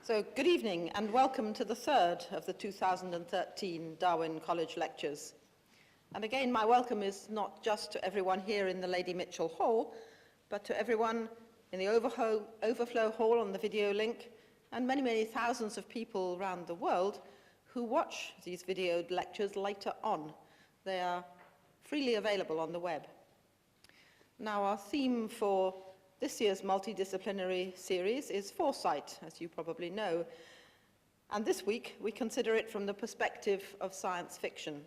So, good evening and welcome to the third of the 2013 Darwin College Lectures. And again, my welcome is not just to everyone here in the Lady Mitchell Hall, but to everyone in the Overflow Hall on the video link, and many, many thousands of people around the world who watch these video lectures later on. They are freely available on the web. Now, our theme for this year's multidisciplinary series is Foresight, as you probably know. And this week, we consider it from the perspective of science fiction.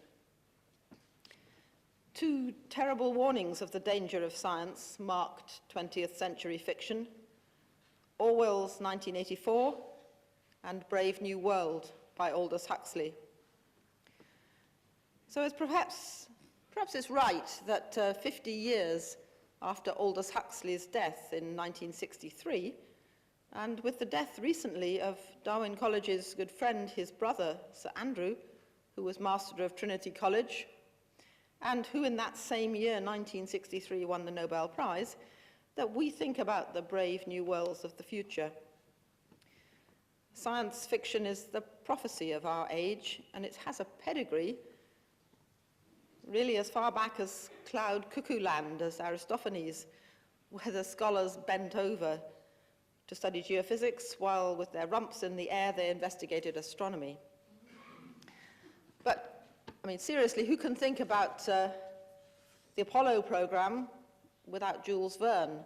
Two terrible warnings of the danger of science marked 20th century fiction: Orwell's 1984 and Brave New World by Aldous Huxley. So it's perhaps it's right that 50 years after Aldous Huxley's death in 1963, and with the death recently of Darwin College's good friend, his brother, Sir Andrew, who was Master of Trinity College, and who in that same year, 1963, won the Nobel Prize, that we think about the brave new worlds of the future. Science fiction is the prophecy of our age, and it has a pedigree really as far back as cloud cuckoo land, as Aristophanes, where the scholars bent over to study geophysics while with their rumps in the air they investigated astronomy. But, I mean, seriously, who can think about the Apollo program without Jules Verne?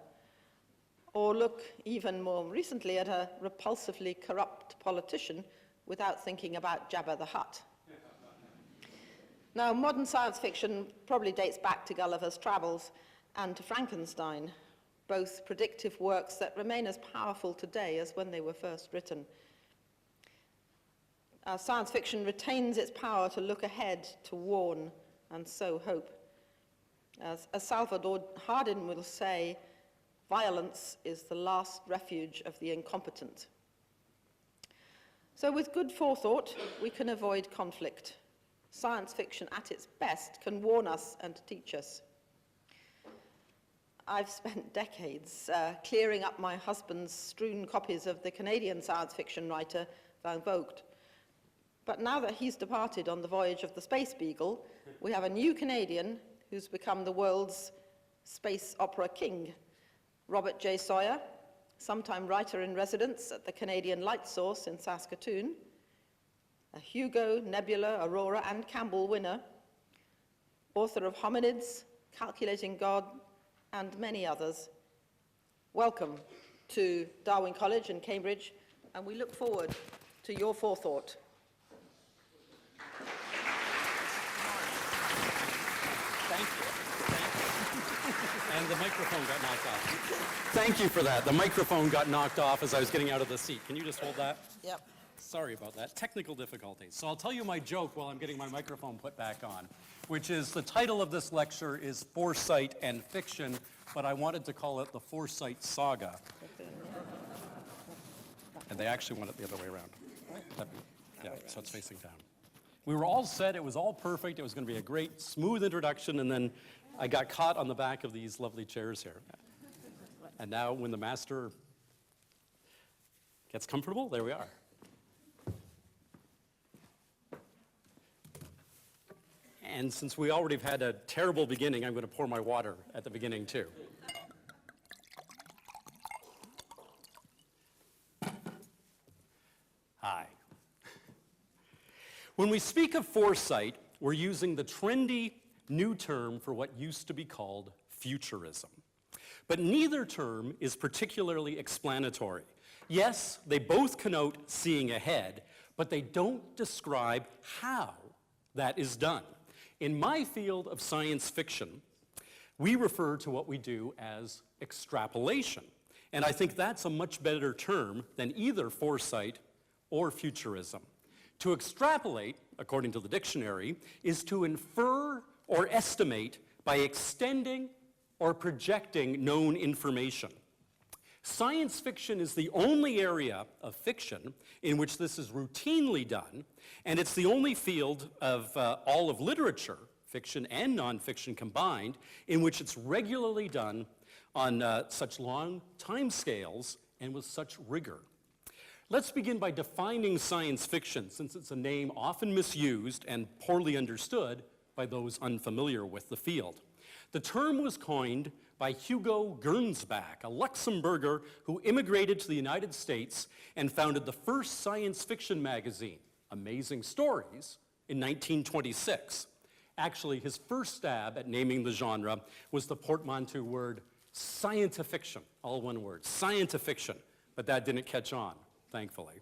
Or look even more recently at a repulsively corrupt politician without thinking about Jabba the Hutt? Now, modern science fiction probably dates back to Gulliver's Travels and to Frankenstein, both predictive works that remain as powerful today as when they were first written. Science fiction retains its power to look ahead, to warn, and sow hope. As Salvador Hardin will say, violence is the last refuge of the incompetent. So with good forethought, we can avoid conflict. Science fiction at its best can warn us and teach us. I've spent decades clearing up my husband's strewn copies of the Canadian science fiction writer Van Vogt. But now that he's departed on the voyage of the Space Beagle, we have a new Canadian who's become the world's space opera king, Robert J. Sawyer, sometime writer-in-residence at the Canadian Light Source in Saskatoon, a Hugo, Nebula, Aurora, and Campbell winner, author of Hominids, Calculating God, and many others. Welcome to Darwin College in Cambridge, and we look forward to your forethought. Thank you. And the microphone got knocked off. Thank you for that. The microphone got knocked off as I was getting out of the seat. Can you just hold that? Yep. Sorry about that. Technical difficulties. So I'll tell you my joke while I'm getting my microphone put back on, which is the title of this lecture is Foresight and Fiction, but I wanted to call it the Foresight Saga. And they actually want it the other way around. Yeah, so it's facing down. We were all set. It was all perfect. It was going to be a great, smooth introduction, and then I got caught on the back of these lovely chairs here. And now when the master gets comfortable, there we are. And since we already have had a terrible beginning, I'm going to pour my water at the beginning, too. Hi. When we speak of foresight, we're using the trendy new term for what used to be called futurism. But neither term is particularly explanatory. Yes, they both connote seeing ahead, but they don't describe how that is done. In my field of science fiction, we refer to what we do as extrapolation. And I think that's a much better term than either foresight or futurism. To extrapolate, according to the dictionary, is to infer or estimate by extending or projecting known information. Science fiction is the only area of fiction in which this is routinely done, and it's the only field of all of literature, fiction and nonfiction combined, in which it's regularly done on such long time scales and with such rigor. Let's begin by defining science fiction, since it's a name often misused and poorly understood by those unfamiliar with the field. The term was coined by Hugo Gernsback, a Luxembourger who immigrated to the United States and founded the first science fiction magazine, Amazing Stories, in 1926. Actually, his first stab at naming the genre was the portmanteau word scientifiction, all one word, scientifiction, but that didn't catch on, thankfully.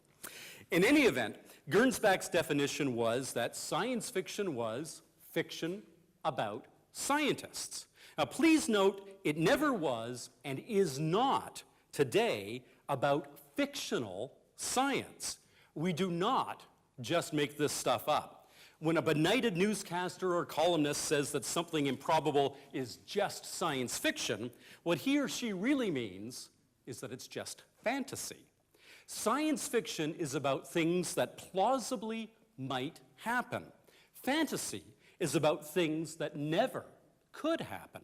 In any event, Gernsback's definition was that science fiction was fiction about scientists. Now, please note, it never was and is not today about fictional science. We do not just make this stuff up. When a benighted newscaster or columnist says that something improbable is just science fiction, what he or she really means is that it's just fantasy. Science fiction is about things that plausibly might happen. Fantasy is about things that never could happen.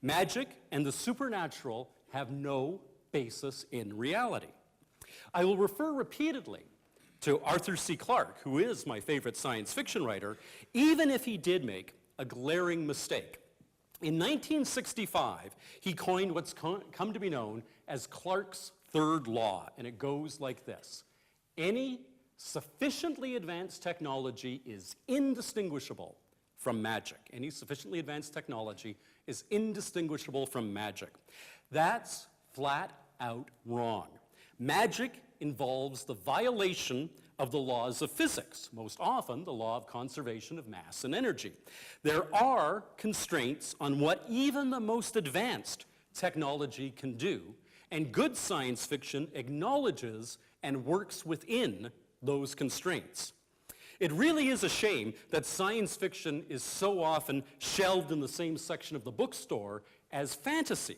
Magic and the supernatural have no basis in reality. I will refer repeatedly to Arthur C. Clarke, who is my favorite science fiction writer, even if he did make a glaring mistake. In 1965, he coined what's come to be known as Clarke's third law, and it goes like this. Any sufficiently advanced technology is indistinguishable from magic. Any sufficiently advanced technology is indistinguishable from magic. That's flat out wrong. Magic involves the violation of the laws of physics, most often the law of conservation of mass and energy. There are constraints on what even the most advanced technology can do, and good science fiction acknowledges and works within those constraints. It really is a shame that science fiction is so often shelved in the same section of the bookstore as fantasy.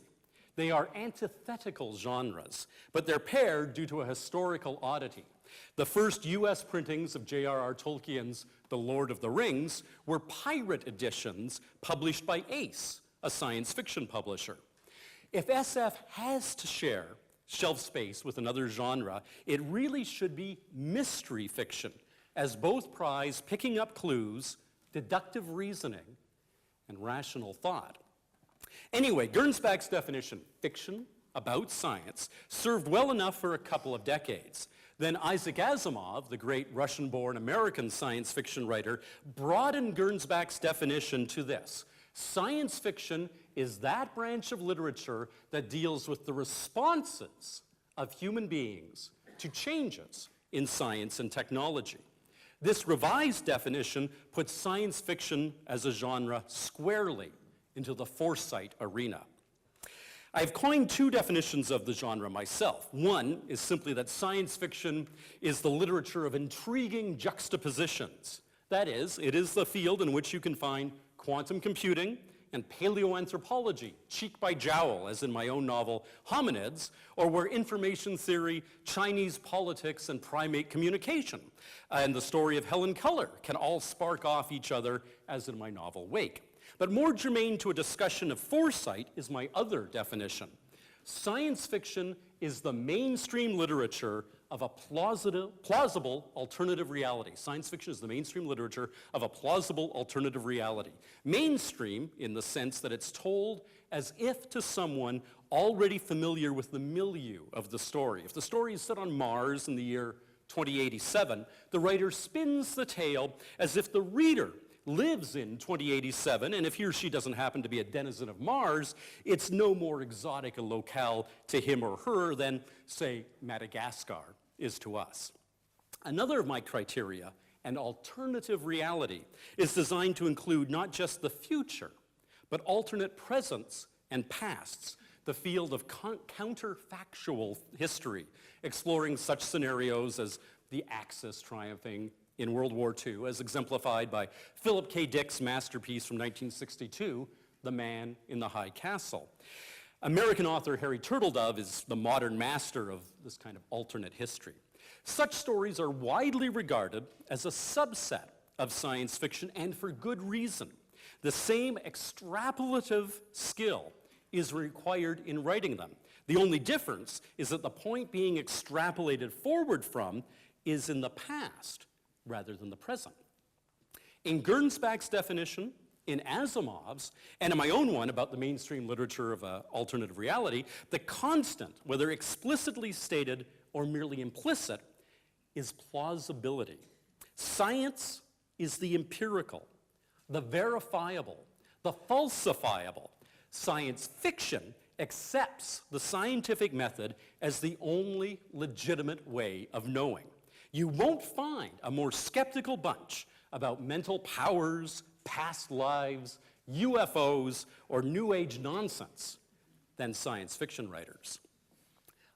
They are antithetical genres, but they're paired due to a historical oddity. The first US printings of J.R.R. Tolkien's The Lord of the Rings were pirate editions published by Ace, a science fiction publisher. If SF has to share shelf space with another genre, it really should be mystery fiction, as both prize picking up clues, deductive reasoning, and rational thought. Anyway, Gernsback's definition, fiction about science, served well enough for a couple of decades. Then Isaac Asimov, the great Russian-born American science fiction writer, broadened Gernsback's definition to this. Science fiction is that branch of literature that deals with the responses of human beings to changes in science and technology. This revised definition puts science fiction as a genre squarely into the Foresight arena. I've coined two definitions of the genre myself. One is simply that science fiction is the literature of intriguing juxtapositions. That is, it is the field in which you can find quantum computing and paleoanthropology, cheek by jowl, as in my own novel, Hominids, or where information theory, Chinese politics, and primate communication, and the story of Helen Keller can all spark off each other, as in my novel, Wake. But more germane to a discussion of foresight is my other definition. Science fiction is the mainstream literature of a plausible alternative reality. Science fiction is the mainstream literature of a plausible alternative reality. Mainstream in the sense that it's told as if to someone already familiar with the milieu of the story. If the story is set on Mars in the year 2087, the writer spins the tale as if the reader lives in 2087, and if he or she doesn't happen to be a denizen of Mars, it's no more exotic a locale to him or her than, say, Madagascar is to us. Another of my criteria, an alternative reality, is designed to include not just the future, but alternate presents and pasts, the field of counterfactual history, exploring such scenarios as the Axis triumphing in World War II, as exemplified by Philip K. Dick's masterpiece from 1962, The Man in the High Castle. American author Harry Turtledove is the modern master of this kind of alternate history. Such stories are widely regarded as a subset of science fiction, and for good reason. The same extrapolative skill is required in writing them. The only difference is that the point being extrapolated forward from is in the past rather than the present. In Gernsback's definition, in Asimov's, and in my own one about the mainstream literature of alternative reality, the constant, whether explicitly stated or merely implicit, is plausibility. Science is the empirical, the verifiable, the falsifiable. Science fiction accepts the scientific method as the only legitimate way of knowing. You won't find a more skeptical bunch about mental powers, past lives, UFOs, or New Age nonsense than science fiction writers.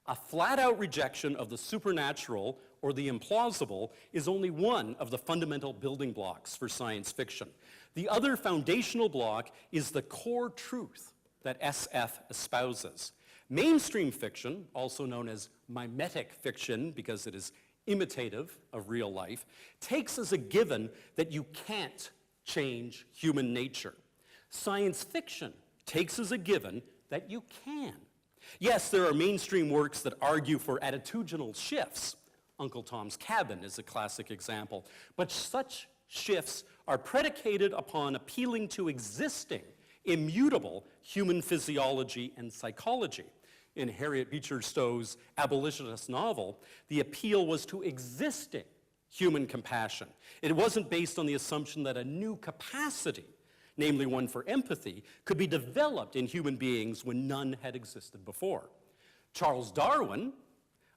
A flat-out rejection of the supernatural or the implausible is only one of the fundamental building blocks for science fiction. The other foundational block is the core truth that SF espouses. Mainstream fiction, also known as mimetic fiction because it is imitative of real life, takes as a given that you can't change human nature. Science fiction takes as a given that you can. Yes, there are mainstream works that argue for attitudinal shifts. Uncle Tom's Cabin is a classic example. But such shifts are predicated upon appealing to existing, immutable human physiology and psychology. In Harriet Beecher Stowe's abolitionist novel, the appeal was to existing human compassion. It wasn't based on the assumption that a new capacity, namely one for empathy, could be developed in human beings when none had existed before. Charles Darwin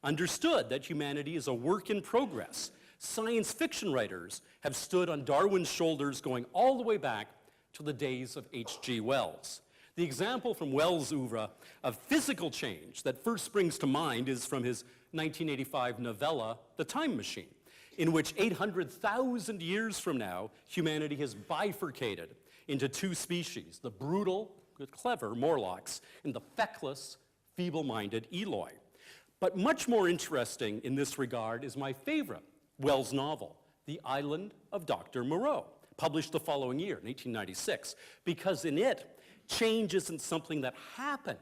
understood that humanity is a work in progress. Science fiction writers have stood on Darwin's shoulders going all the way back to the days of H.G. Wells. The example from Wells' oeuvre of physical change that first springs to mind is from his 1985 novella, The Time Machine, in which 800,000 years from now, humanity has bifurcated into two species, the brutal, clever Morlocks and the feckless, feeble-minded Eloi. But much more interesting in this regard is my favorite Wells novel, The Island of Dr. Moreau, published the following year, in 1896, because in it, change isn't something that happened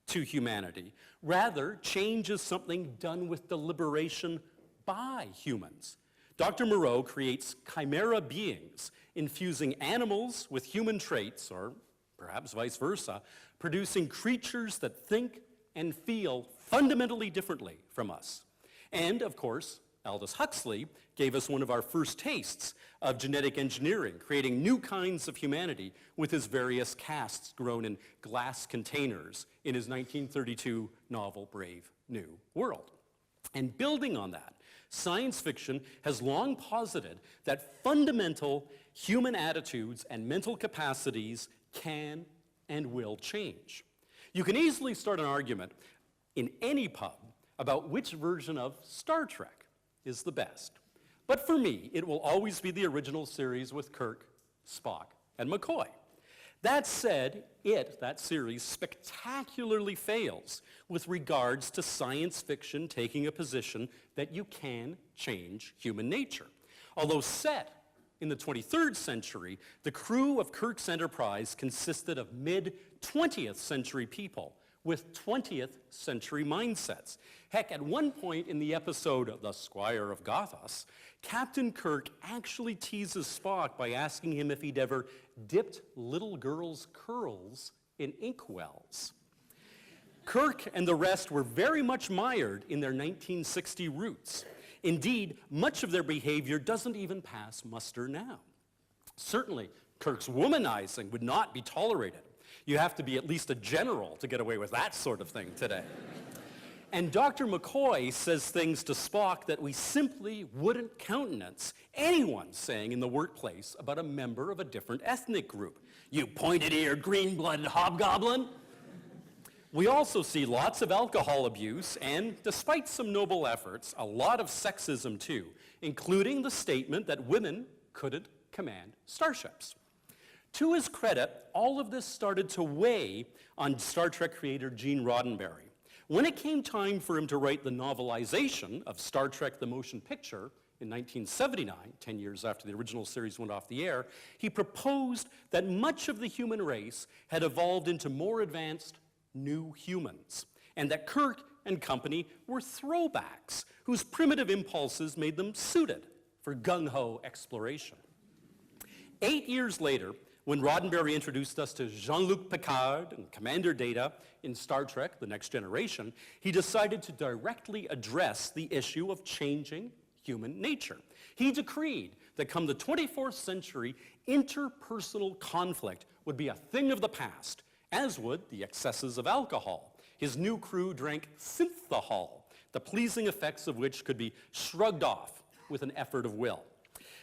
to humanity. Rather, change is something done with deliberation by humans. Dr. Moreau creates chimera beings, infusing animals with human traits, or perhaps vice versa, producing creatures that think and feel fundamentally differently from us. And, of course, Aldous Huxley gave us one of our first tastes of genetic engineering, creating new kinds of humanity with his various casts grown in glass containers in his 1932 novel, Brave New World. And building on that, science fiction has long posited that fundamental human attitudes and mental capacities can and will change. You can easily start an argument in any pub about which version of Star Trek is the best. But for me, it will always be the original series with Kirk, Spock, and McCoy. That said, that series, spectacularly fails with regards to science fiction taking a position that you can change human nature. Although set in the 23rd century, the crew of Kirk's Enterprise consisted of mid-20th century people with 20th century mindsets. Heck, at one point in the episode The Squire of Gothos, Captain Kirk actually teases Spock by asking him if he'd ever dipped little girls' curls in inkwells. Kirk and the rest were very much mired in their 1960 roots. Indeed, much of their behavior doesn't even pass muster now. Certainly, Kirk's womanizing would not be tolerated. You have to be at least a general to get away with that sort of thing today. And Dr. McCoy says things to Spock that we simply wouldn't countenance anyone saying in the workplace about a member of a different ethnic group. You pointed-eared, green-blooded hobgoblin. We also see lots of alcohol abuse and, despite some noble efforts, a lot of sexism too, including the statement that women couldn't command starships. To his credit, all of this started to weigh on Star Trek creator Gene Roddenberry. When it came time for him to write the novelization of Star Trek the Motion Picture in 1979, 10 years after the original series went off the air, he proposed that much of the human race had evolved into more advanced new humans. and that Kirk and company were throwbacks whose primitive impulses made them suited for gung-ho exploration. 8 years later, when Roddenberry introduced us to Jean-Luc Picard and Commander Data in Star Trek: The Next Generation, he decided to directly address the issue of changing human nature. He decreed that come the 24th century, interpersonal conflict would be a thing of the past, as would the excesses of alcohol. His new crew drank synthahol, the pleasing effects of which could be shrugged off with an effort of will,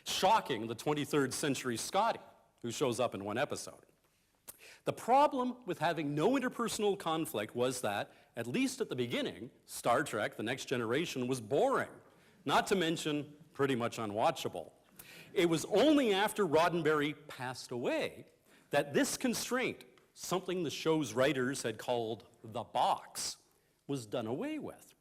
shocking the 23rd century Scotty, who shows up in one episode. The problem with having no interpersonal conflict was that, at least at the beginning, Star Trek: The Next Generation was boring, not to mention pretty much unwatchable. It was only after Roddenberry passed away that this constraint, something the show's writers had called the box, was done away with.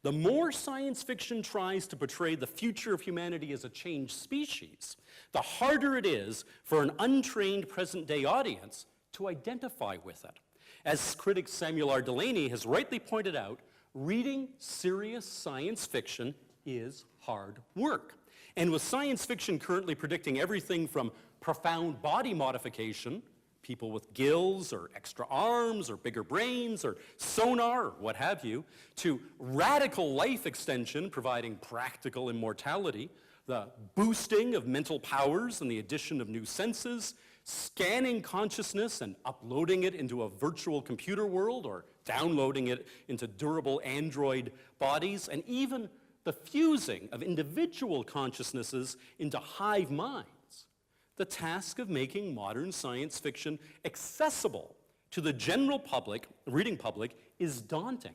The more science fiction tries to portray the future of humanity as a changed species, the harder it is for an untrained present-day audience to identify with it. As critic Samuel R. Delany has rightly pointed out, reading serious science fiction is hard work. And with science fiction currently predicting everything from profound body modification, people with gills or extra arms or bigger brains or sonar or what have you, to radical life extension providing practical immortality, the boosting of mental powers and the addition of new senses, scanning consciousness and uploading it into a virtual computer world or downloading it into durable android bodies, and even the fusing of individual consciousnesses into hive minds. The task of making modern science fiction accessible to the general public, reading public, is daunting.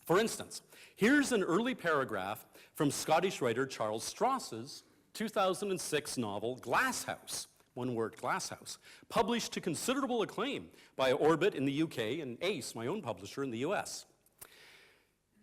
For instance, here's an early paragraph from Scottish writer Charles Stross's 2006 novel Glasshouse, one word, Glasshouse, published to considerable acclaim by Orbit in the UK and Ace, my own publisher, in the US.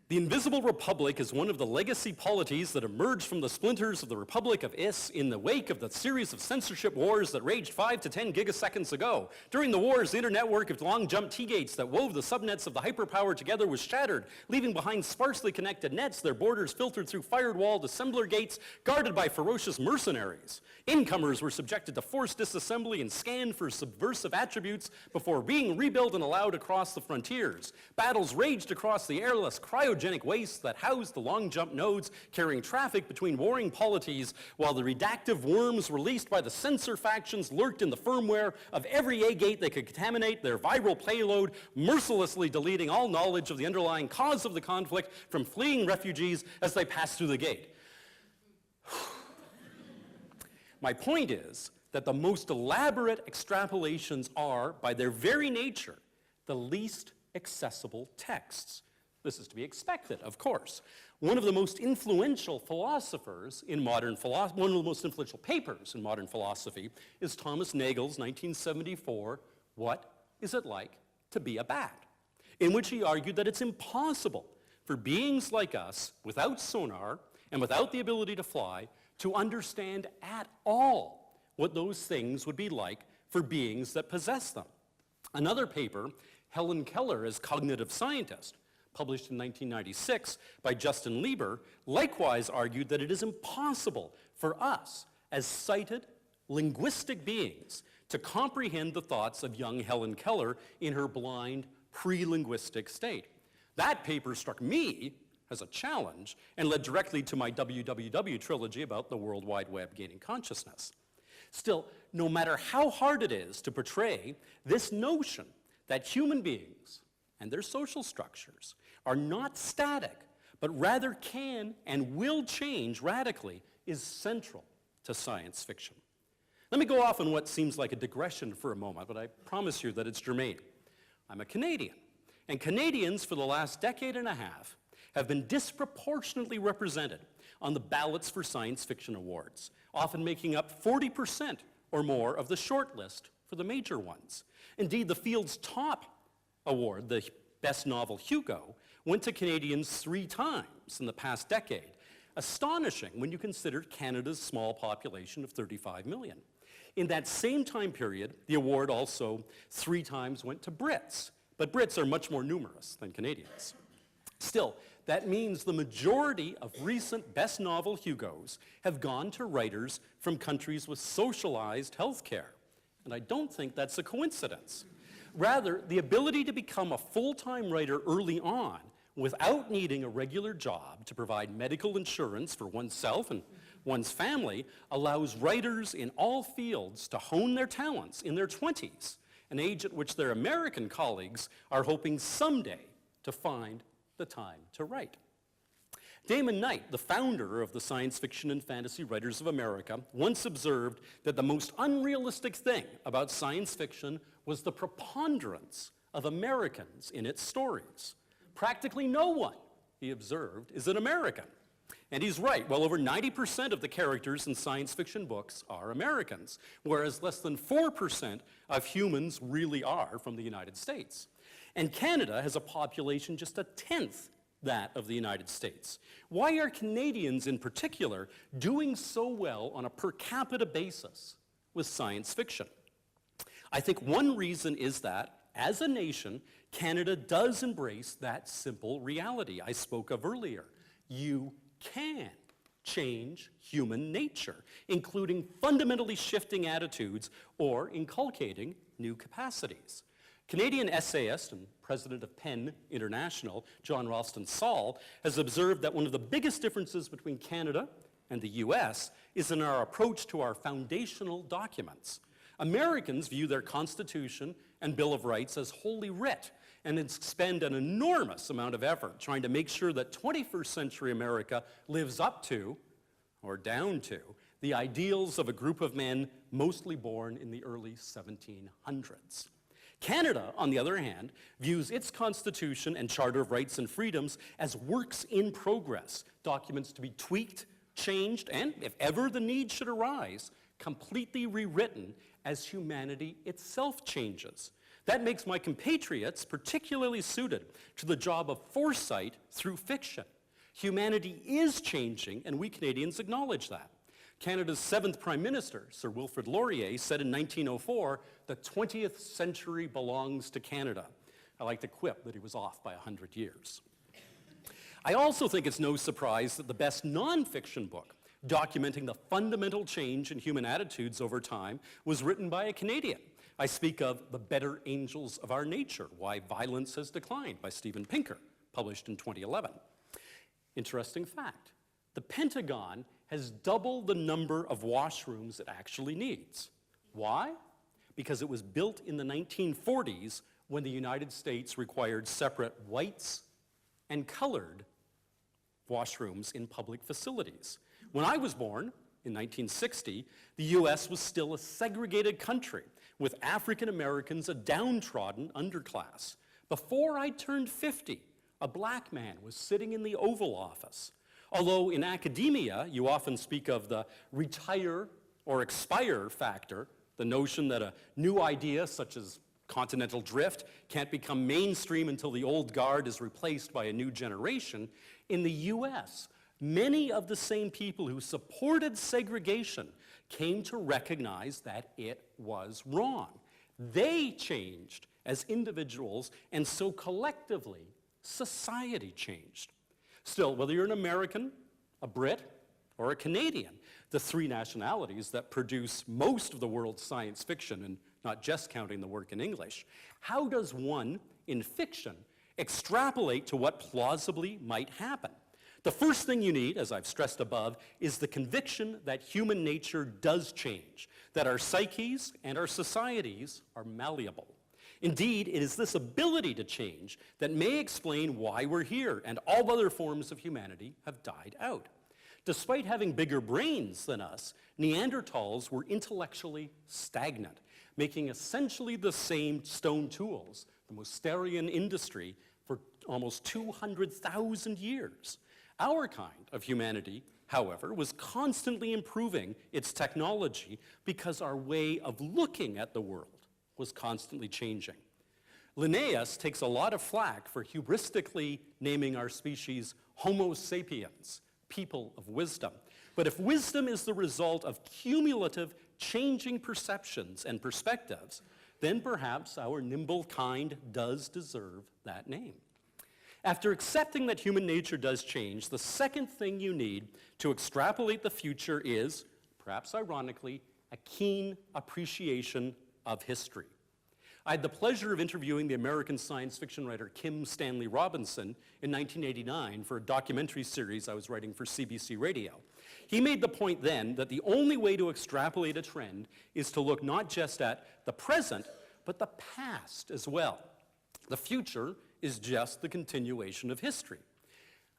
The Invisible Republic is one of the legacy polities that emerged from the splinters of the Republic of Is in the wake of the series of censorship wars that raged 5 to 10 gigaseconds ago. During the wars, the internetwork of long-jump T-gates that wove the subnets of the hyperpower together was shattered, leaving behind sparsely connected nets, their borders filtered through fired-walled assembler gates guarded by ferocious mercenaries. Incomers were subjected to forced disassembly and scanned for subversive attributes before being rebuilt and allowed across the frontiers. Battles raged across the airless, cryogenic wastes that housed the long-jump nodes carrying traffic between warring polities, while the redactive worms released by the censor factions lurked in the firmware of every A-gate they could contaminate their viral payload, mercilessly deleting all knowledge of the underlying cause of the conflict from fleeing refugees as they passed through the gate. My point is that the most elaborate extrapolations are, by their very nature, the least accessible texts. This is to be expected, of course. One of the most influential philosophers in modern philosophy, one of the most influential papers in modern philosophy is Thomas Nagel's 1974, What Is It Like to Be a Bat?, in which he argued that it's impossible for beings like us, without sonar and without the ability to fly, to understand at all what those things would be like for beings that possess them. Another paper, Helen Keller as cognitive scientist, published in 1996 by Justin Lieber, likewise argued that it is impossible for us, as sighted, linguistic beings, to comprehend the thoughts of young Helen Keller in her blind, pre-linguistic state. That paper struck me as a challenge and led directly to my WWW trilogy about the World Wide Web gaining consciousness. Still, no matter how hard it is to portray this notion that human beings and their social structures are not static, but rather can and will change radically, is central to science fiction. Let me go off on what seems like a digression for a moment, but I promise you that it's germane. I'm a Canadian, and Canadians for the last decade and a half have been disproportionately represented on the ballots for science fiction awards, often making up 40% or more of the shortlist for the major ones. Indeed, the field's top award, the Best Novel Hugo, went to Canadians 3 times in the past decade. Astonishing when you consider Canada's small population of 35 million. In that same time period, the award also 3 times went to Brits, but Brits are much more numerous than Canadians. Still, that means the majority of recent Best Novel Hugos have gone to writers from countries with socialized healthcare. And I don't think that's a coincidence. Rather, the ability to become a full-time writer early on without needing a regular job to provide medical insurance for oneself and one's family allows writers in all fields to hone their talents in their 20s, an age at which their American colleagues are hoping someday to find the time to write. Damon Knight, the founder of the Science Fiction and Fantasy Writers of America, once observed that the most unrealistic thing about science fiction was the preponderance of Americans in its stories. Practically no one, he observed, is an American. And he's right. Well over 90% of the characters in science fiction books are Americans, whereas less than 4% of humans really are from the United States. And Canada has a population just a tenth that of the United States. Why are Canadians in particular doing so well on a per capita basis with science fiction? I think one reason is that, as a nation, Canada does embrace that simple reality I spoke of earlier. You can change human nature, including fundamentally shifting attitudes or inculcating new capacities. Canadian essayist and president of PEN International, John Ralston Saul, has observed that one of the biggest differences between Canada and the US is in our approach to our foundational documents. Americans view their Constitution and Bill of Rights as holy writ and spend an enormous amount of effort trying to make sure that 21st century America lives up to, or down to, the ideals of a group of men mostly born in the early 1700s. Canada, on the other hand, views its Constitution and Charter of Rights and Freedoms as works in progress, documents to be tweaked, changed, and, if ever the need should arise, completely rewritten as humanity itself changes. That makes my compatriots particularly suited to the job of foresight through fiction. Humanity is changing, and we Canadians acknowledge that. Canada's 7th Prime Minister, Sir Wilfrid Laurier, said in 1904, "The 20th century belongs to Canada." I like to quip that he was off by 100 years. I also think it's no surprise that the best nonfiction book documenting the fundamental change in human attitudes over time was written by a Canadian. I speak of The Better Angels of Our Nature, Why Violence Has Declined by Steven Pinker, published in 2011. Interesting fact, the Pentagon has double the number of washrooms it actually needs. Why? Because it was built in the 1940s when the United States required separate whites and colored washrooms in public facilities. When I was born, in 1960, the US was still a segregated country, with African Americans a downtrodden underclass. Before I turned 50, a black man was sitting in the Oval Office. Although in academia, you often speak of the retire or expire factor, the notion that a new idea such as continental drift can't become mainstream until the old guard is replaced by a new generation, in the US, many of the same people who supported segregation came to recognize that it was wrong. They changed as individuals, and so collectively, society changed. Still, whether you're an American, a Brit, or a Canadian, the three nationalities that produce most of the world's science fiction, and not just counting the work in English, how does one, in fiction, extrapolate to what plausibly might happen? The first thing you need, as I've stressed above, is the conviction that human nature does change, that our psyches and our societies are malleable. Indeed, it is this ability to change that may explain why we're here and all other forms of humanity have died out. Despite having bigger brains than us, Neanderthals were intellectually stagnant, making essentially the same stone tools, the Mousterian industry, for almost 200,000 years. Our kind of humanity, however, was constantly improving its technology because our way of looking at the world was constantly changing. Linnaeus takes a lot of flack for hubristically naming our species Homo sapiens, people of wisdom. But if wisdom is the result of cumulative changing perceptions and perspectives, then perhaps our nimble kind does deserve that name. After accepting that human nature does change, the second thing you need to extrapolate the future is, perhaps ironically, a keen appreciation of history. I had the pleasure of interviewing the American science fiction writer Kim Stanley Robinson in 1989 for a documentary series I was writing for CBC Radio. He made the point then that the only way to extrapolate a trend is to look not just at the present, but the past as well. The future is just the continuation of history.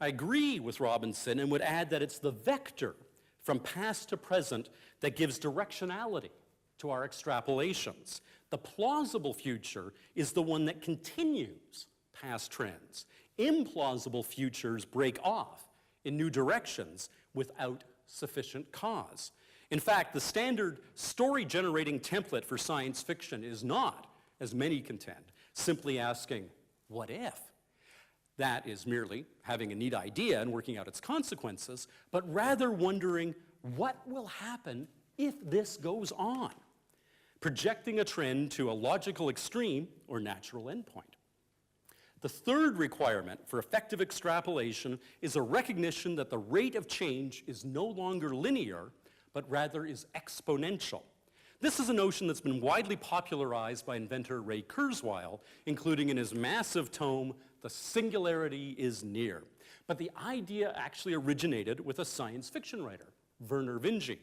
I agree with Robinson and would add that it's the vector from past to present that gives directionality to our extrapolations. The plausible future is the one that continues past trends. Implausible futures break off in new directions without sufficient cause. In fact, the standard story-generating template for science fiction is not, as many contend, simply asking, what if? That is merely having a neat idea and working out its consequences, but rather wondering what will happen if this goes on, projecting a trend to a logical extreme or natural endpoint. The third requirement for effective extrapolation is a recognition that the rate of change is no longer linear, but rather is exponential. This is a notion that's been widely popularized by inventor Ray Kurzweil, including in his massive tome, The Singularity is Near. But the idea actually originated with a science fiction writer, Vernor Vinge.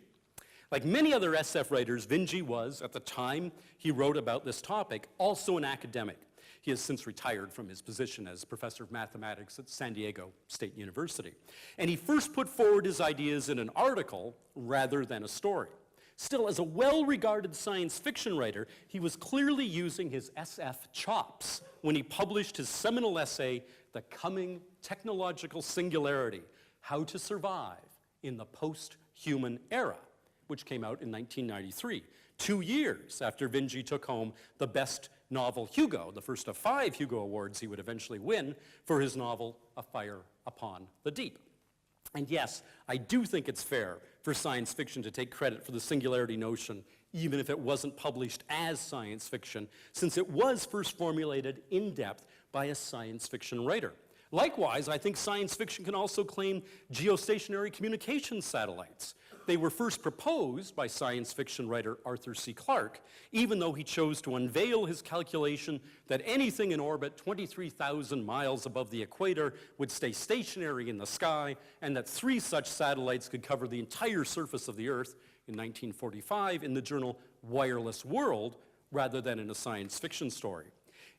Like many other SF writers, Vinge was, at the time he wrote about this topic, also an academic. He has since retired from his position as professor of mathematics at San Diego State University. And he first put forward his ideas in an article rather than a story. Still, as a well-regarded science fiction writer, he was clearly using his SF chops when he published his seminal essay, The Coming Technological Singularity, How to Survive in the Post-Human Era, which came out in 1993, 2 years after Vinge took home the best novel Hugo, the first of 5 Hugo Awards he would eventually win for his novel, A Fire Upon the Deep. And yes, I do think it's fair for science fiction to take credit for the singularity notion, even if it wasn't published as science fiction, since it was first formulated in depth by a science fiction writer. Likewise, I think science fiction can also claim geostationary communication satellites. They were first proposed by science fiction writer Arthur C. Clarke, even though he chose to unveil his calculation that anything in orbit 23,000 miles above the equator would stay stationary in the sky, and that 3 such satellites could cover the entire surface of the Earth in 1945 in the journal Wireless World, rather than in a science fiction story.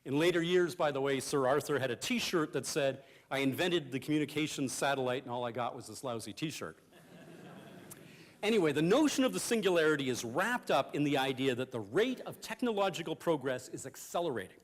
In later years, by the way, Sir Arthur had a t-shirt that said, "I invented the communications satellite and all I got was this lousy t-shirt." Anyway, the notion of the singularity is wrapped up in the idea that the rate of technological progress is accelerating.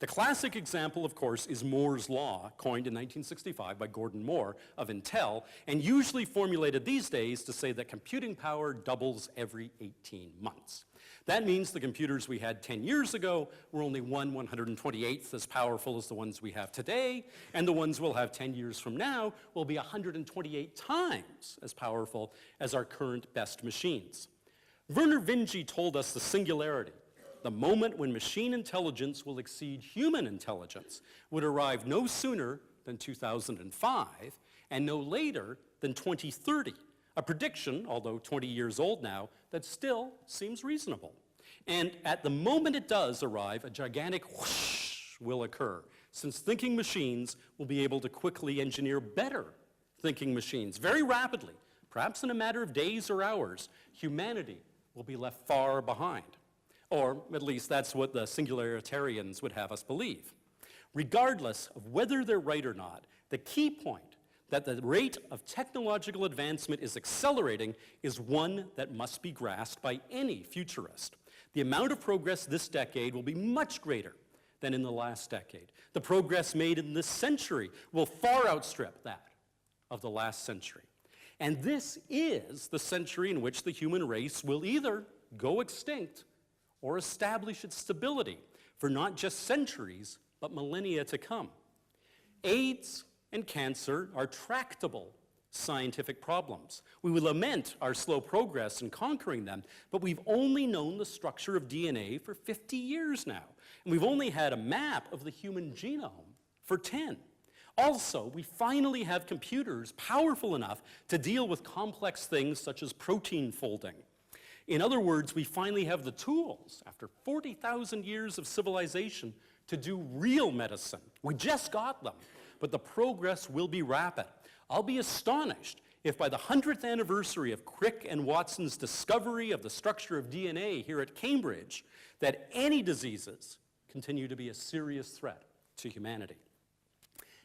The classic example, of course, is Moore's Law, coined in 1965 by Gordon Moore of Intel, and usually formulated these days to say that computing power doubles every 18 months. That means the computers we had 10 years ago were only 1/128th as powerful as the ones we have today, and the ones we'll have 10 years from now will be 128 times as powerful as our current best machines. Vernor Vinge told us the singularity, the moment when machine intelligence will exceed human intelligence, would arrive no sooner than 2005 and no later than 2030. A prediction, although 20 years old now, that still seems reasonable. And at the moment it does arrive, a gigantic whoosh will occur, since thinking machines will be able to quickly engineer better thinking machines very rapidly. Perhaps in a matter of days or hours, humanity will be left far behind. Or at least that's what the singularitarians would have us believe. Regardless of whether they're right or not, the key point that the rate of technological advancement is accelerating is one that must be grasped by any futurist. The amount of progress this decade will be much greater than in the last decade. The progress made in this century will far outstrip that of the last century. And this is the century in which the human race will either go extinct or establish its stability for not just centuries, but millennia to come. AIDS and cancer are tractable scientific problems. We will lament our slow progress in conquering them, but we've only known the structure of DNA for 50 years now, and we've only had a map of the human genome for 10. Also, we finally have computers powerful enough to deal with complex things such as protein folding. In other words, we finally have the tools, after 40,000 years of civilization, to do real medicine. We just got them, but the progress will be rapid. I'll be astonished if by the 100th anniversary of Crick and Watson's discovery of the structure of DNA here at Cambridge, that any diseases continue to be a serious threat to humanity.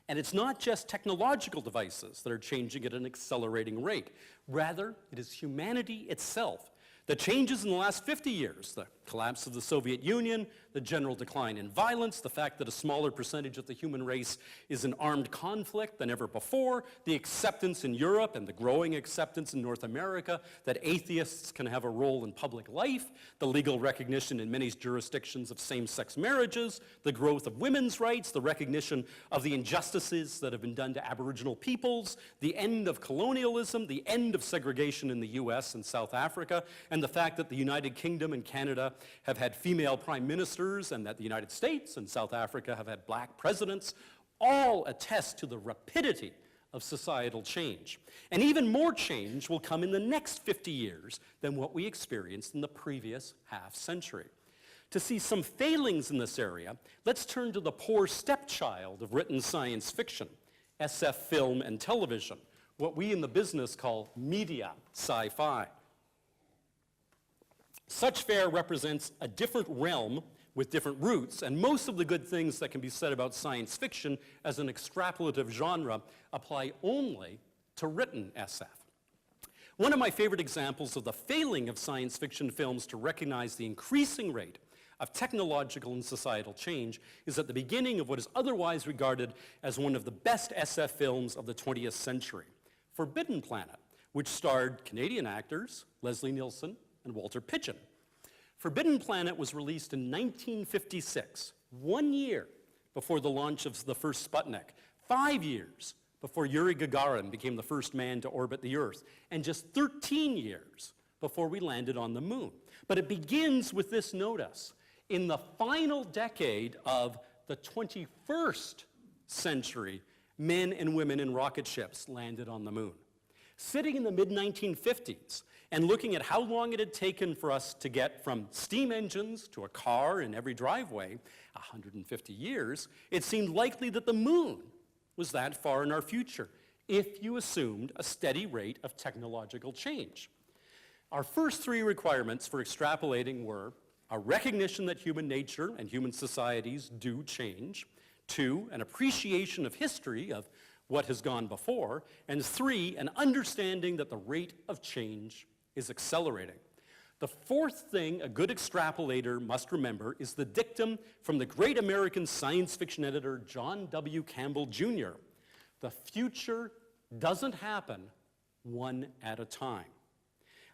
And it's not just technological devices that are changing at an accelerating rate. Rather, it is humanity itself. The changes in the last 50 years, the collapse of the Soviet Union, the general decline in violence, the fact that a smaller percentage of the human race is in armed conflict than ever before, the acceptance in Europe and the growing acceptance in North America that atheists can have a role in public life, the legal recognition in many jurisdictions of same-sex marriages, the growth of women's rights, the recognition of the injustices that have been done to Aboriginal peoples, the end of colonialism, the end of segregation in the US and South Africa, and the fact that the United Kingdom and Canada have had female prime ministers and that the United States and South Africa have had black presidents, all attest to the rapidity of societal change. And even more change will come in the next 50 years than what we experienced in the previous half century. To see some failings in this area, let's turn to the poor stepchild of written science fiction, SF film and television, what we in the business call media sci-fi. Such fare represents a different realm with different roots, and most of the good things that can be said about science fiction as an extrapolative genre apply only to written SF. One of my favorite examples of the failing of science fiction films to recognize the increasing rate of technological and societal change is at the beginning of what is otherwise regarded as one of the best SF films of the 20th century, Forbidden Planet, which starred Canadian actors Leslie Nielsen and Walter Pidgeon. Forbidden Planet was released in 1956, 1 year before the launch of the first Sputnik, 5 years before Yuri Gagarin became the first man to orbit the Earth, and just 13 years before we landed on the moon. But it begins with this notice. In the final decade of the 21st century, men and women in rocket ships landed on the moon. Sitting in the mid-1950s and looking at how long it had taken for us to get from steam engines to a car in every driveway, 150 years, it seemed likely that the moon was that far in our future, if you assumed a steady rate of technological change. Our first three requirements for extrapolating were a recognition that human nature and human societies do change, 2, an appreciation of history of what has gone before, and 3, an understanding that the rate of change is accelerating. The fourth thing a good extrapolator must remember is the dictum from the great American science fiction editor John W. Campbell Jr. The future doesn't happen one at a time.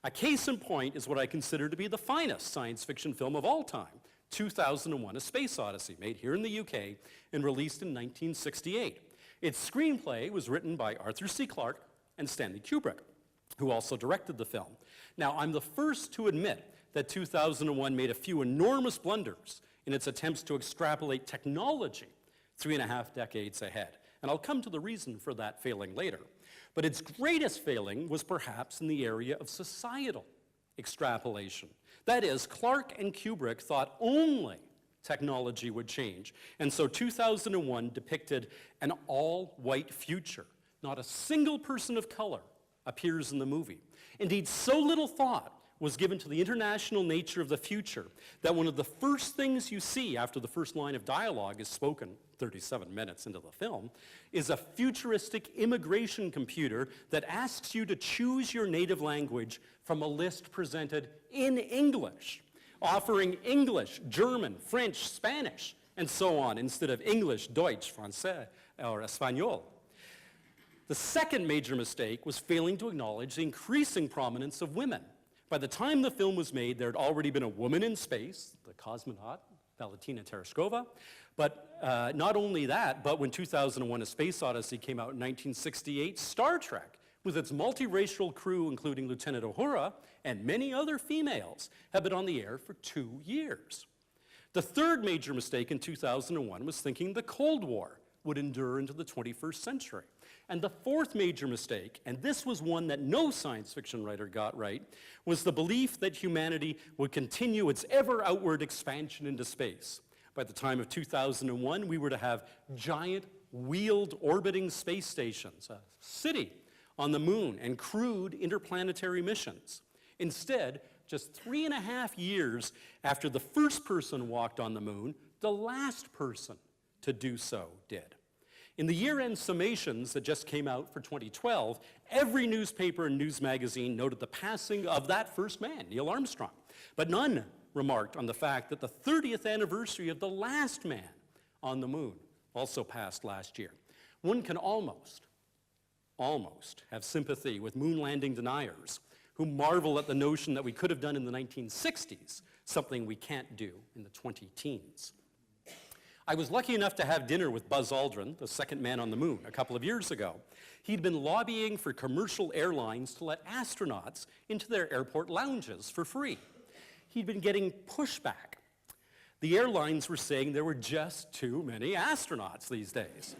A case in point is what I consider to be the finest science fiction film of all time, 2001: A Space Odyssey, made here in the UK and released in 1968. Its screenplay was written by Arthur C. Clarke and Stanley Kubrick, who also directed the film. Now, I'm the first to admit that 2001 made a few enormous blunders in its attempts to extrapolate technology 3.5 decades ahead. And I'll come to the reason for that failing later. But its greatest failing was perhaps in the area of societal extrapolation. That is, Clarke and Kubrick thought only technology would change. And so 2001 depicted an all-white future. Not a single person of color appears in the movie. Indeed, so little thought was given to the international nature of the future that one of the first things you see after the first line of dialogue is spoken 37 minutes into the film is a futuristic immigration computer that asks you to choose your native language from a list presented in English, offering English, German, French, Spanish, and so on, instead of English, Deutsch, Francais, or Espanol. The second major mistake was failing to acknowledge the increasing prominence of women. By the time the film was made, there had already been a woman in space, the cosmonaut, Valentina Tereshkova. But not only that, but when 2001: A Space Odyssey came out in 1968, Star Trek, with its multiracial crew, including Lieutenant Uhura and many other females, have been on the air for 2 years. The third major mistake in 2001 was thinking the Cold War would endure into the 21st century. And the fourth major mistake, and this was one that no science fiction writer got right, was the belief that humanity would continue its ever outward expansion into space. By the time of 2001, we were to have giant wheeled orbiting space stations, a city on the moon, and crewed interplanetary missions. Instead, just 3.5 years after the first person walked on the moon, the last person to do so did. In the year-end summations that just came out for 2012, every newspaper and news magazine noted the passing of that first man, Neil Armstrong. But none remarked on the fact that the 30th anniversary of the last man on the moon also passed last year. One can almost have sympathy with moon landing deniers who marvel at the notion that we could have done in the 1960s something we can't do in the 20-teens. I was lucky enough to have dinner with Buzz Aldrin, the second man on the moon, a couple of years ago. He'd been lobbying for commercial airlines to let astronauts into their airport lounges for free. He'd been getting pushback. The airlines were saying there were just too many astronauts these days.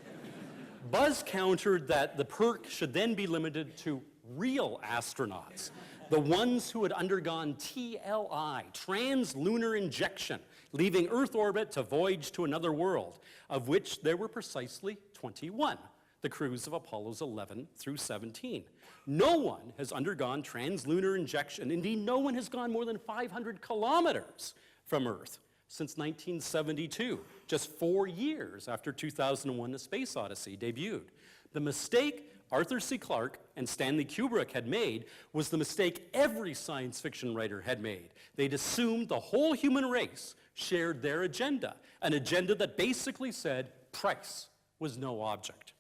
Buzz countered that the perk should then be limited to real astronauts, the ones who had undergone TLI, trans-lunar injection, leaving Earth orbit to voyage to another world, of which there were precisely 21, the crews of Apollos 11 through 17. No one has undergone trans-lunar injection. Indeed, no one has gone more than 500 kilometers from Earth since 1972, just 4 years after 2001: A Space Odyssey debuted. The mistake Arthur C. Clarke and Stanley Kubrick had made was the mistake every science fiction writer had made. They'd assumed the whole human race shared their agenda, an agenda that basically said price was no object.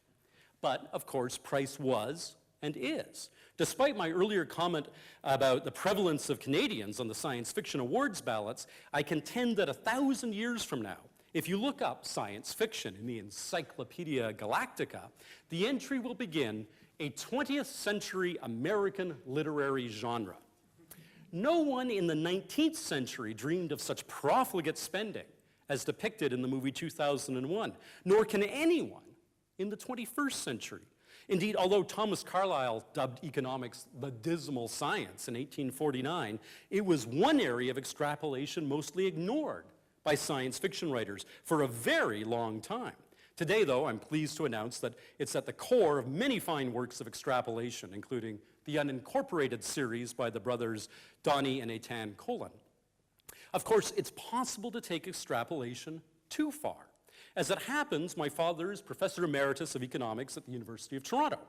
But, of course, price was and is. Despite my earlier comment about the prevalence of Canadians on the science fiction awards ballots, I contend that 1,000 years from now, if you look up science fiction in the Encyclopedia Galactica, the entry will begin a 20th century American literary genre. No one in the 19th century dreamed of such profligate spending as depicted in the movie 2001, nor can anyone in the 21st century. Indeed, although Thomas Carlyle dubbed economics the dismal science in 1849, it was one area of extrapolation mostly ignored by science fiction writers for a very long time. Today, though, I'm pleased to announce that it's at the core of many fine works of extrapolation, including the unincorporated series by the brothers Donnie and Eitan Colin. Of course, it's possible to take extrapolation too far. As it happens, my father is Professor Emeritus of Economics at the University of Toronto.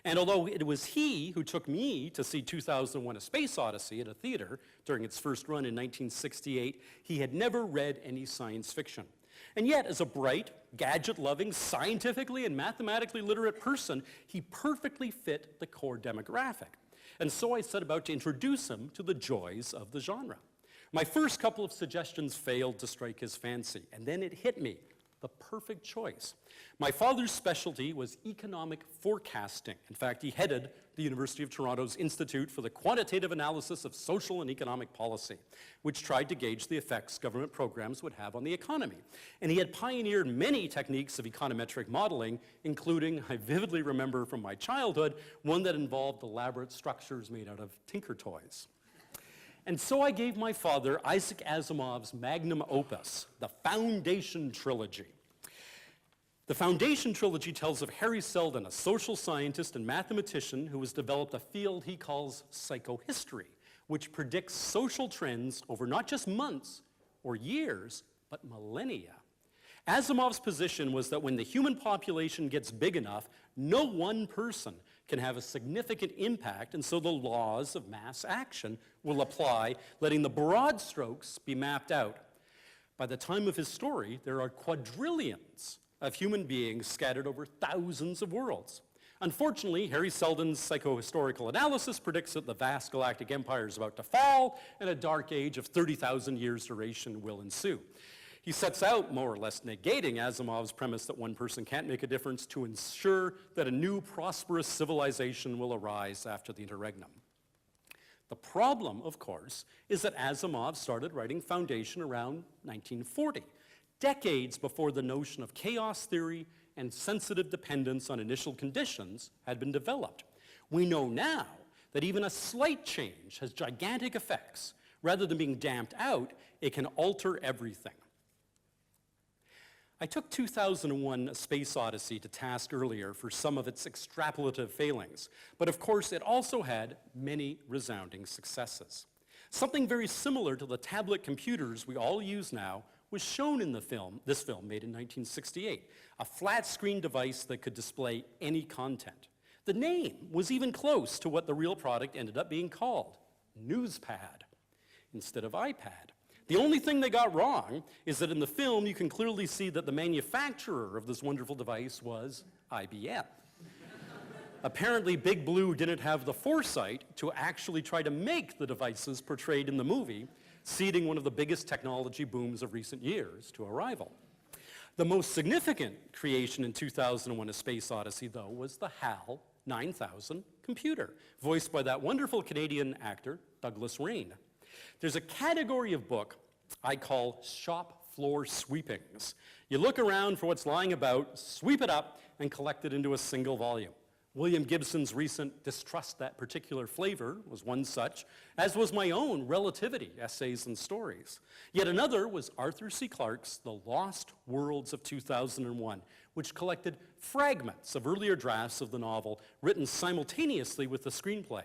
And although it was he who took me to see 2001: A Space Odyssey at a theater during its first run in 1968, he had never read any science fiction. And yet, as a bright, gadget-loving, scientifically and mathematically literate person, he perfectly fit the core demographic. And so I set about to introduce him to the joys of the genre. My first couple of suggestions failed to strike his fancy, and then it hit me. The perfect choice. My father's specialty was economic forecasting. In fact, he headed the University of Toronto's Institute for the Quantitative Analysis of Social and Economic Policy, which tried to gauge the effects government programs would have on the economy. And he had pioneered many techniques of econometric modeling, including, I vividly remember from my childhood, one that involved elaborate structures made out of Tinker Toys. And so I gave my father Isaac Asimov's magnum opus, the Foundation Trilogy. The Foundation Trilogy tells of Harry Seldon, a social scientist and mathematician who has developed a field he calls psychohistory, which predicts social trends over not just months or years, but millennia. Asimov's position was that when the human population gets big enough, no one person can have a significant impact, and so the laws of mass action will apply, letting the broad strokes be mapped out. By the time of his story, there are quadrillions of human beings scattered over thousands of worlds. Unfortunately, Harry Seldon's psychohistorical analysis predicts that the vast galactic empire is about to fall, and a dark age of 30,000 years duration will ensue. He sets out, more or less negating Asimov's premise that one person can't make a difference, to ensure that a new prosperous civilization will arise after the interregnum. The problem, of course, is that Asimov started writing Foundation around 1940, decades before the notion of chaos theory and sensitive dependence on initial conditions had been developed. We know now that even a slight change has gigantic effects. Rather than being damped out, it can alter everything. I took 2001: A Space Odyssey to task earlier for some of its extrapolative failings, but of course it also had many resounding successes. Something very similar to the tablet computers we all use now was shown in this film made in 1968, a flat-screen device that could display any content. The name was even close to what the real product ended up being called, Newspad, instead of iPad. The only thing they got wrong is that in the film you can clearly see that the manufacturer of this wonderful device was IBM. Apparently Big Blue didn't have the foresight to actually try to make the devices portrayed in the movie, ceding one of the biggest technology booms of recent years to a rival. The most significant creation in 2001: A Space Odyssey, though, was the HAL 9000 computer, voiced by that wonderful Canadian actor, Douglas Rain. There's a category of book I call shop floor sweepings. You look around for what's lying about, sweep it up, and collect it into a single volume. William Gibson's recent Distrust That Particular Flavor was one such, as was my own Relativity, Essays and Stories. Yet another was Arthur C. Clarke's The Lost Worlds of 2001, which collected fragments of earlier drafts of the novel written simultaneously with the screenplay.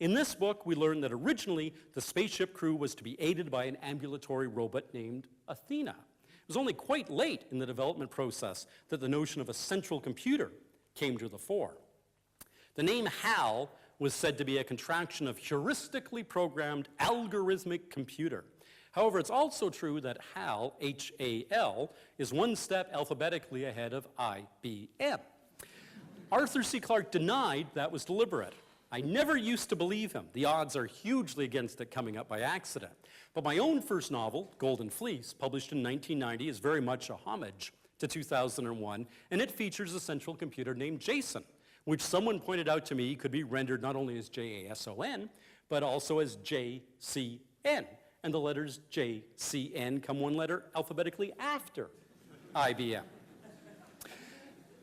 In this book, we learn that originally the spaceship crew was to be aided by an ambulatory robot named Athena. It was only quite late in the development process that the notion of a central computer came to the fore. The name HAL was said to be a contraction of heuristically programmed algorithmic computer. However, it's also true that HAL, H-A-L, is one step alphabetically ahead of IBM. Arthur C. Clarke denied that was deliberate. I never used to believe him. The odds are hugely against it coming up by accident. But my own first novel, Golden Fleece, published in 1990, is very much a homage to 2001, and it features a central computer named Jason, which someone pointed out to me could be rendered not only as J-A-S-O-N, but also as J-C-N. And the letters J-C-N come one letter alphabetically after IBM.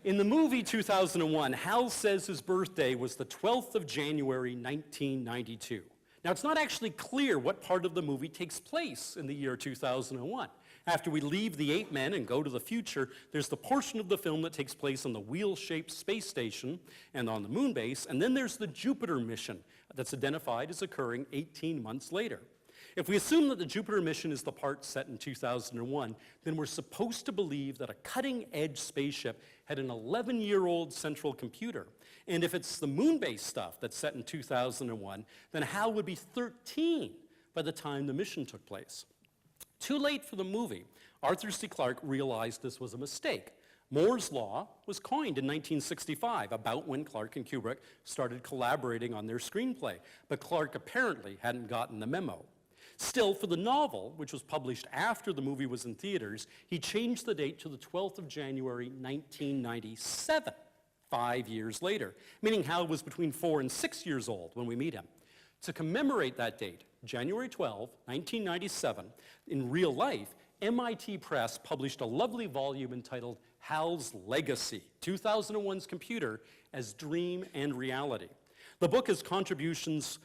In the movie 2001, Hal says his birthday was the 12th of January, 1992. Now, it's not actually clear what part of the movie takes place in the year 2001. After we leave the 8 men and go to the future, there's the portion of the film that takes place on the wheel-shaped space station and on the moon base, and then there's the Jupiter mission that's identified as occurring 18 months later. If we assume that the Jupiter mission is the part set in 2001, then we're supposed to believe that a cutting-edge spaceship had an 11-year-old central computer. And if it's the moon-based stuff that's set in 2001, then Hal would be 13 by the time the mission took place. Too late for the movie, Arthur C. Clarke realized this was a mistake. Moore's Law was coined in 1965, about when Clarke and Kubrick started collaborating on their screenplay, but Clarke apparently hadn't gotten the memo. Still, for the novel, which was published after the movie was in theaters, he changed the date to the 12th of January, 1997, 5 years later, meaning Hal was between 4 and 6 years old when we meet him. To commemorate that date, January 12, 1997, in real life, MIT Press published a lovely volume entitled Hal's Legacy, 2001's Computer as Dream and Reality. The book has contributions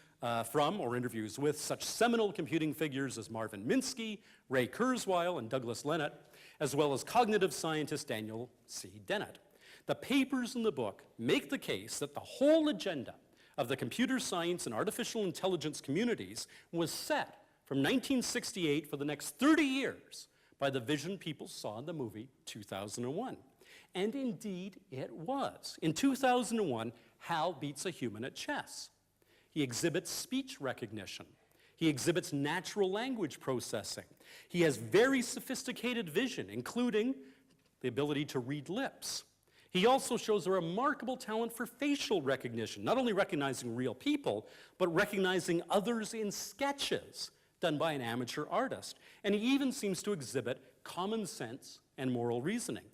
from or interviews with such seminal computing figures as Marvin Minsky, Ray Kurzweil, and Douglas Lenat, as well as cognitive scientist Daniel C. Dennett. The papers in the book make the case that the whole agenda of the computer science and artificial intelligence communities was set from 1968 for the next 30 years by the vision people saw in the movie 2001. And indeed, it was. In 2001, Hal beats a human at chess. He exhibits speech recognition. He exhibits natural language processing. He has very sophisticated vision, including the ability to read lips. He also shows a remarkable talent for facial recognition, not only recognizing real people, but recognizing others in sketches done by an amateur artist. And he even seems to exhibit common sense and moral reasoning.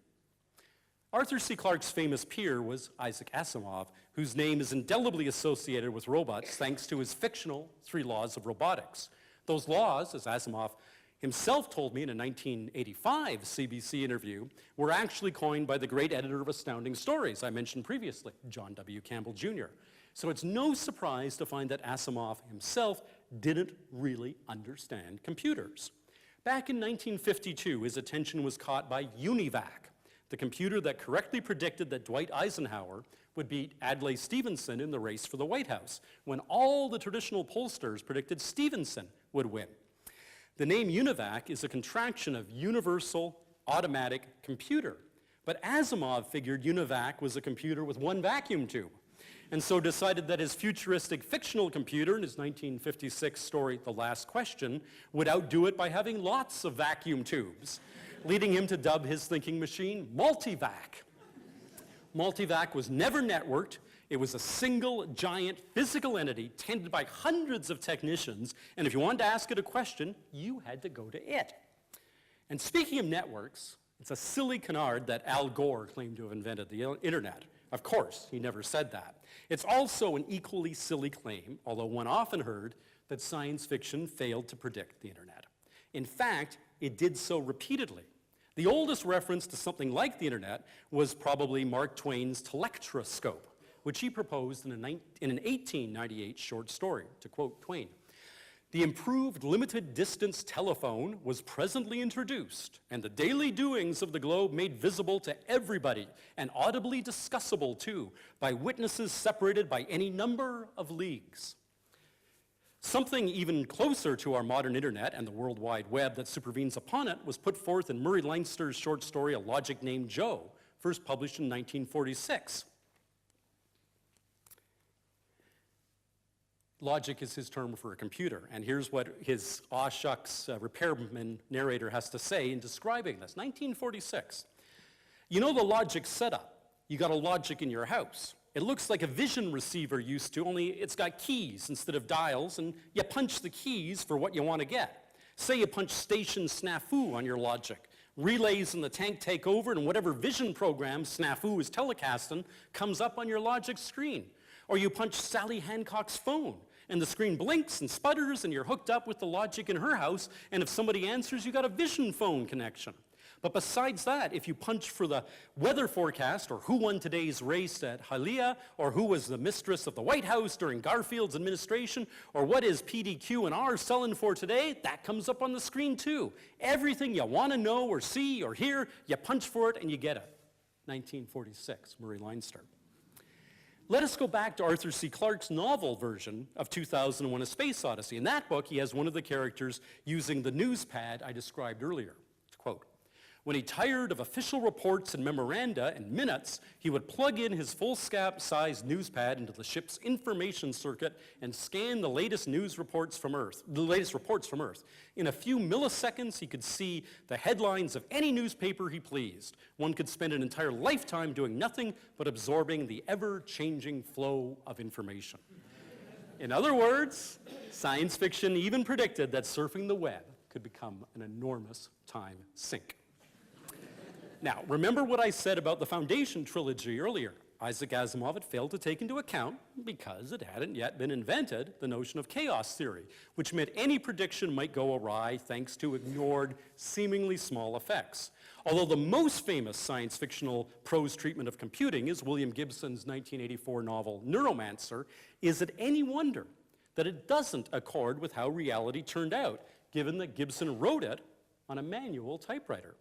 Arthur C. Clarke's famous peer was Isaac Asimov, whose name is indelibly associated with robots thanks to his fictional 3 laws of robotics. Those laws, as Asimov himself told me in a 1985 CBC interview were actually coined by the great editor of Astounding Stories I mentioned previously, John W. Campbell Jr. So it's no surprise to find that Asimov himself didn't really understand computers. Back in 1952, his attention was caught by UNIVAC, the computer that correctly predicted that Dwight Eisenhower would beat Adlai Stevenson in the race for the White House, when all the traditional pollsters predicted Stevenson would win. The name UNIVAC is a contraction of Universal Automatic Computer, but Asimov figured UNIVAC was a computer with one vacuum tube, and so decided that his futuristic fictional computer in his 1956 story, The Last Question, would outdo it by having lots of vacuum tubes, leading him to dub his thinking machine Multivac. Multivac was never networked. It was a single, giant, physical entity tended by hundreds of technicians, and if you wanted to ask it a question, you had to go to it. And speaking of networks, it's a silly canard that Al Gore claimed to have invented the internet. Of course, he never said that. It's also an equally silly claim, although one often heard, that science fiction failed to predict the internet. In fact, it did so repeatedly. The oldest reference to something like the internet was probably Mark Twain's telectroscope, which he proposed in an 1898 short story, to quote Twain. The improved limited distance telephone was presently introduced, and the daily doings of the globe made visible to everybody, and audibly discussable too, by witnesses separated by any number of leagues. Something even closer to our modern internet and the World Wide Web that supervenes upon it was put forth in Murray Leinster's short story, A Logic Named Joe, first published in 1946. Logic is his term for a computer, and here's what his aw shucks repairman narrator has to say in describing this. 1946. You know the logic setup. You got a logic in your house. It looks like a vision receiver used to, only it's got keys instead of dials, and you punch the keys for what you want to get. Say you punch station snafu on your logic. Relays in the tank take over, and whatever vision program snafu is telecasting comes up on your logic screen. Or you punch Sally Hancock's phone, and the screen blinks and sputters, and you're hooked up with the logic in her house, and if somebody answers, you got a vision phone connection. But besides that, if you punch for the weather forecast, or who won today's race at Hialeah, or who was the mistress of the White House during Garfield's administration, or what is PDQ&R selling for today, that comes up on the screen too. Everything you want to know or see or hear, you punch for it and you get it. 1946, Murray Leinster. Let us go back to Arthur C. Clarke's novel version of 2001: A Space Odyssey. In that book, he has one of the characters using the news pad I described earlier. Quote, when he tired of official reports and memoranda and minutes, he would plug in his full-size news pad into the ship's information circuit and scan the latest reports from Earth. In a few milliseconds, he could see the headlines of any newspaper he pleased. One could spend an entire lifetime doing nothing but absorbing the ever-changing flow of information. In other words, science fiction even predicted that surfing the web could become an enormous time sink. Now, remember what I said about the Foundation trilogy earlier. Isaac Asimov had failed to take into account, because it hadn't yet been invented, the notion of chaos theory, which meant any prediction might go awry thanks to ignored, seemingly small effects. Although the most famous science fictional prose treatment of computing is William Gibson's 1984 novel Neuromancer, is it any wonder that it doesn't accord with how reality turned out, given that Gibson wrote it on a manual typewriter?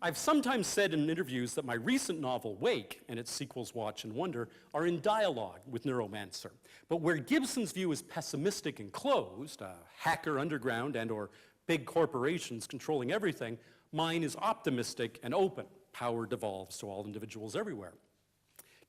I've sometimes said in interviews that my recent novel, Wake, and its sequels, Watch and Wonder, are in dialogue with Neuromancer. But where Gibson's view is pessimistic and closed, a hacker underground and/or big corporations controlling everything, mine is optimistic and open. Power devolves to all individuals everywhere.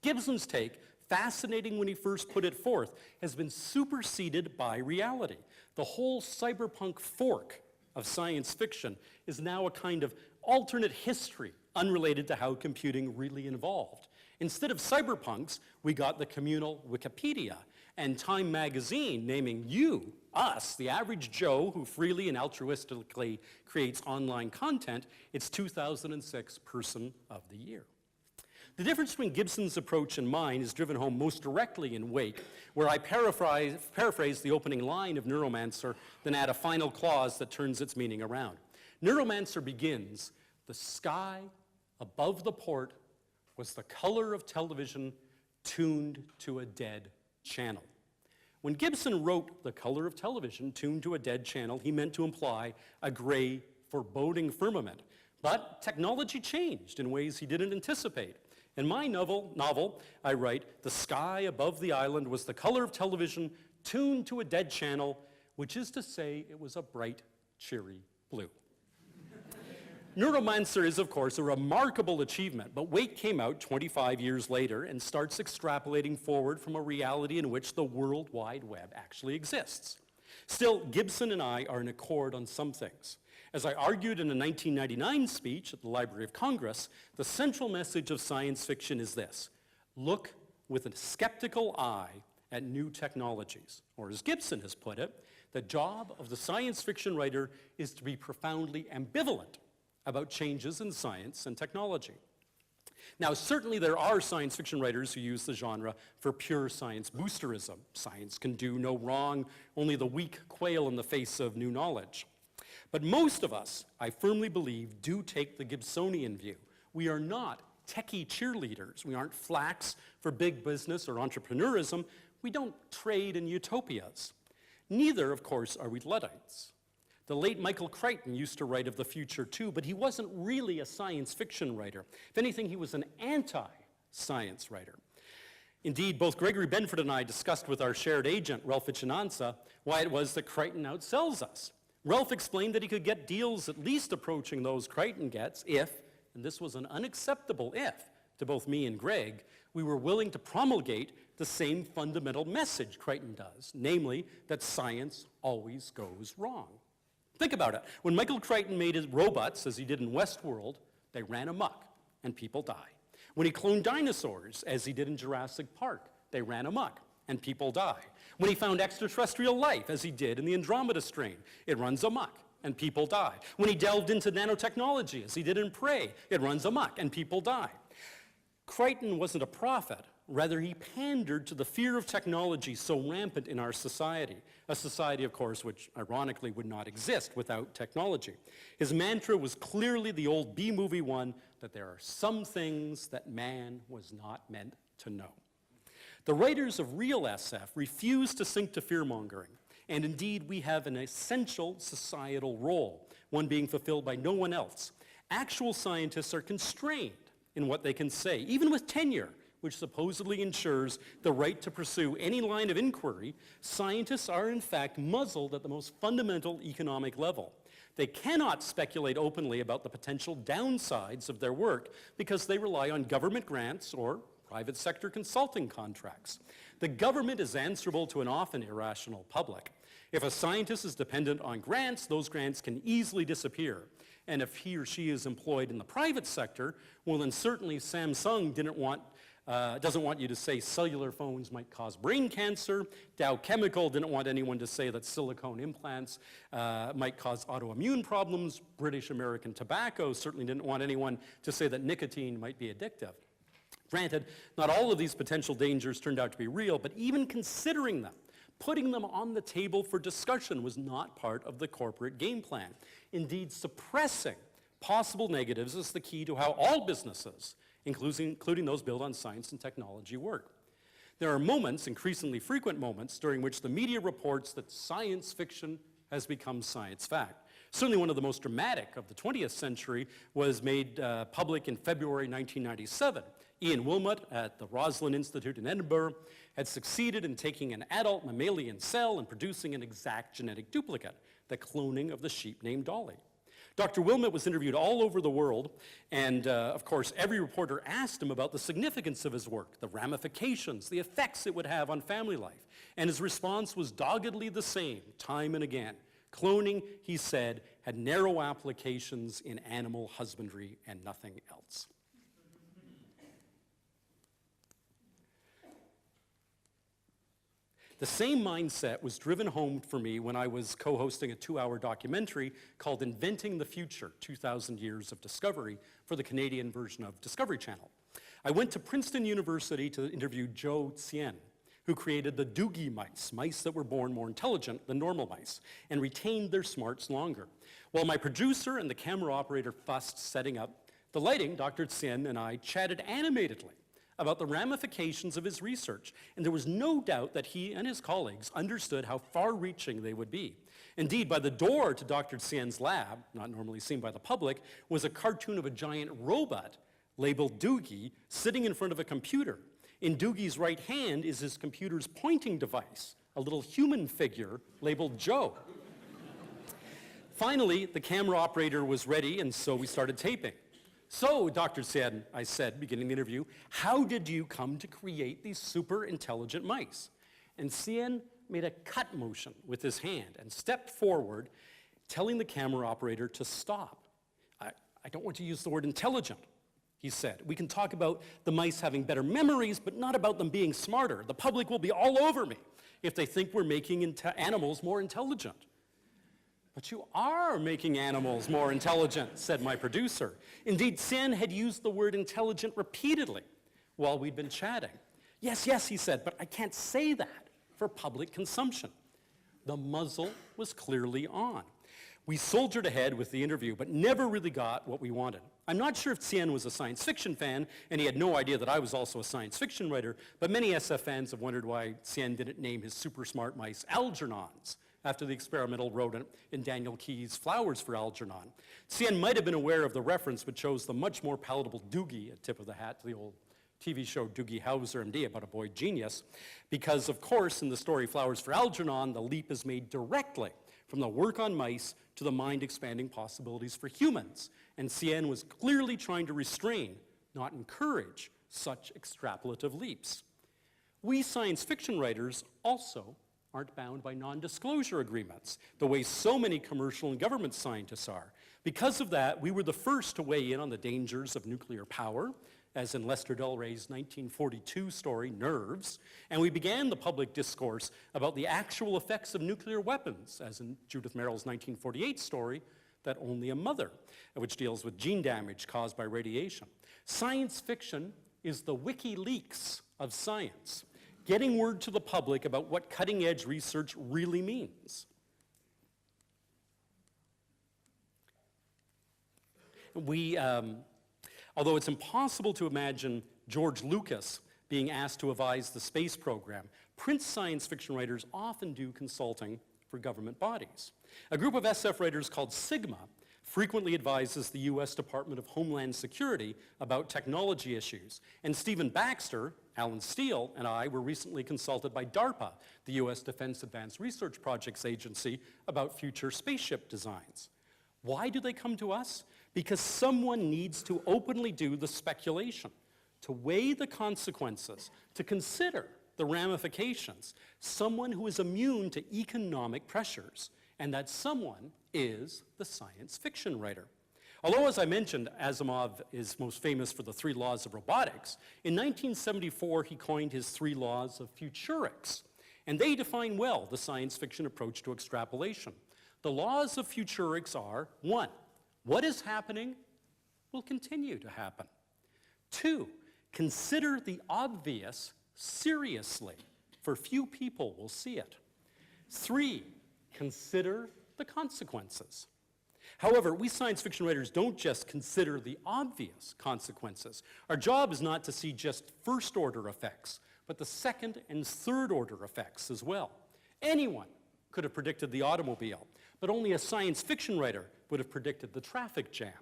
Gibson's take, fascinating when he first put it forth, has been superseded by reality. The whole cyberpunk fork of science fiction is now a kind of alternate history unrelated to how computing really evolved. Instead of cyberpunks, we got the communal Wikipedia and Time magazine naming you, us, the average Joe who freely and altruistically creates online content, its 2006 Person of the Year. The difference between Gibson's approach and mine is driven home most directly in Wake, where I paraphrase the opening line of Neuromancer, then add a final clause that turns its meaning around. Neuromancer begins, "The sky above the port was the color of television tuned to a dead channel." When Gibson wrote "the color of television tuned to a dead channel," he meant to imply a gray, foreboding firmament. But technology changed in ways he didn't anticipate. In my novel, I write, "The sky above the island was the color of television tuned to a dead channel, which is to say it was a bright, cheery blue." Neuromancer is, of course, a remarkable achievement, but Wake came out 25 years later and starts extrapolating forward from a reality in which the World Wide Web actually exists. Still, Gibson and I are in accord on some things. As I argued in a 1999 speech at the Library of Congress, the central message of science fiction is this: look with a skeptical eye at new technologies. Or as Gibson has put it, the job of the science fiction writer is to be profoundly ambivalent about changes in science and technology. Now, certainly there are science fiction writers who use the genre for pure science boosterism. Science can do no wrong, only the weak quail in the face of new knowledge. But most of us, I firmly believe, do take the Gibsonian view. We are not techie cheerleaders. We aren't flacks for big business or entrepreneurism. We don't trade in utopias. Neither, of course, are we Luddites. The late Michael Crichton used to write of the future too, but he wasn't really a science fiction writer. If anything, he was an anti-science writer. Indeed, both Gregory Benford and I discussed with our shared agent, Ralph Ichinanza, why it was that Crichton outsells us. Ralph explained that he could get deals at least approaching those Crichton gets if, and this was an unacceptable if to both me and Greg, we were willing to promulgate the same fundamental message Crichton does, namely that science always goes wrong. Think about it. When Michael Crichton made his robots, as he did in Westworld, they ran amok and people died. When he cloned dinosaurs, as he did in Jurassic Park, they ran amok and people die. When he found extraterrestrial life, as he did in the Andromeda strain, it runs amok and people die. When he delved into nanotechnology, as he did in Prey, it runs amok and people die. Crichton wasn't a prophet. Rather, he pandered to the fear of technology so rampant in our society, a society, of course, which ironically would not exist without technology. His mantra was clearly the old B-movie one, that there are some things that man was not meant to know. The writers of real SF refuse to sink to fear-mongering, and indeed we have an essential societal role, one being fulfilled by no one else. Actual scientists are constrained in what they can say, even with tenure, which supposedly ensures the right to pursue any line of inquiry. Scientists are in fact muzzled at the most fundamental economic level. They cannot speculate openly about the potential downsides of their work because they rely on government grants or private sector consulting contracts. The government is answerable to an often irrational public. If a scientist is dependent on grants, those grants can easily disappear. And if he or she is employed in the private sector, well then certainly Samsung doesn't want you to say cellular phones might cause brain cancer. Dow Chemical didn't want anyone to say that silicone implants might cause autoimmune problems. British American Tobacco certainly didn't want anyone to say that nicotine might be addictive. Granted, not all of these potential dangers turned out to be real, but even considering them, putting them on the table for discussion was not part of the corporate game plan. Indeed, suppressing possible negatives is the key to how all businesses, including those built on science and technology, work. There are moments, increasingly frequent moments, during which the media reports that science fiction has become science fact. Certainly one of the most dramatic of the 20th century was made public in February 1997. Ian Wilmot at the Roslin Institute in Edinburgh had succeeded in taking an adult mammalian cell and producing an exact genetic duplicate, the cloning of the sheep named Dolly. Dr. Wilmot was interviewed all over the world, and of course every reporter asked him about the significance of his work, the ramifications, the effects it would have on family life. And his response was doggedly the same, time and again. Cloning, he said, had narrow applications in animal husbandry and nothing else. The same mindset was driven home for me when I was co-hosting a 2-hour documentary called Inventing the Future, 2,000 Years of Discovery, for the Canadian version of Discovery Channel. I went to Princeton University to interview Zhou Xian, who created the Doogie mice, mice that were born more intelligent than normal mice, and retained their smarts longer. While my producer and the camera operator fussed setting up the lighting, Dr. Xian and I chatted animatedly about the ramifications of his research, and there was no doubt that he and his colleagues understood how far-reaching they would be. Indeed, by the door to Dr. Xian's lab, not normally seen by the public, was a cartoon of a giant robot labeled Doogie sitting in front of a computer. In Doogie's right hand is his computer's pointing device, a little human figure labeled Joe. Finally, the camera operator was ready, and so we started taping. So, Dr. Xian, I said, beginning the interview, how did you come to create these super intelligent mice? And Xian made a cut motion with his hand and stepped forward, telling the camera operator to stop. I don't want to use the word intelligent, he said. We can talk about the mice having better memories, but not about them being smarter. The public will be all over me if they think we're making animals more intelligent. But you are making animals more intelligent, said my producer. Indeed, Xian had used the word intelligent repeatedly while we'd been chatting. Yes, yes, he said, but I can't say that for public consumption. The muzzle was clearly on. We soldiered ahead with the interview, but never really got what we wanted. I'm not sure if Xian was a science fiction fan, and he had no idea that I was also a science fiction writer, but many SF fans have wondered why Xian didn't name his super smart mice Algernons, after the experimental rodent in Daniel Keyes' Flowers for Algernon. Xian might have been aware of the reference, but chose the much more palatable Doogie, a tip of the hat to the old TV show Doogie Howser, MD, about a boy genius, because, of course, in the story Flowers for Algernon, the leap is made directly from the work on mice to the mind-expanding possibilities for humans. And Xian was clearly trying to restrain, not encourage, such extrapolative leaps. We science fiction writers also aren't bound by non-disclosure agreements, the way so many commercial and government scientists are. Because of that, we were the first to weigh in on the dangers of nuclear power, as in Lester Del Rey's 1942 story, Nerves, and we began the public discourse about the actual effects of nuclear weapons, as in Judith Merrill's 1948 story, That Only a Mother, which deals with gene damage caused by radiation. Science fiction is the WikiLeaks of science, getting word to the public about what cutting-edge research really means. Although it's impossible to imagine George Lucas being asked to advise the space program, print science fiction writers often do consulting for government bodies. A group of SF writers called Sigma frequently advises the US Department of Homeland Security about technology issues. And Stephen Baxter, Alan Steele, and I were recently consulted by DARPA, the US Defense Advanced Research Projects Agency, about future spaceship designs. Why do they come to us? Because someone needs to openly do the speculation, to weigh the consequences, to consider the ramifications, someone who is immune to economic pressures, and that someone is the science fiction writer. Although, as I mentioned, Asimov is most famous for the 3 laws of robotics, in 1974 he coined his 3 laws of futurics, and they define well the science fiction approach to extrapolation. The laws of futurics are, 1, what is happening will continue to happen. 2, consider the obvious seriously, for few people will see it. 3, consider the consequences. However, we science fiction writers don't just consider the obvious consequences. Our job is not to see just first-order effects, but the second and third-order effects as well. Anyone could have predicted the automobile, but only a science fiction writer would have predicted the traffic jam.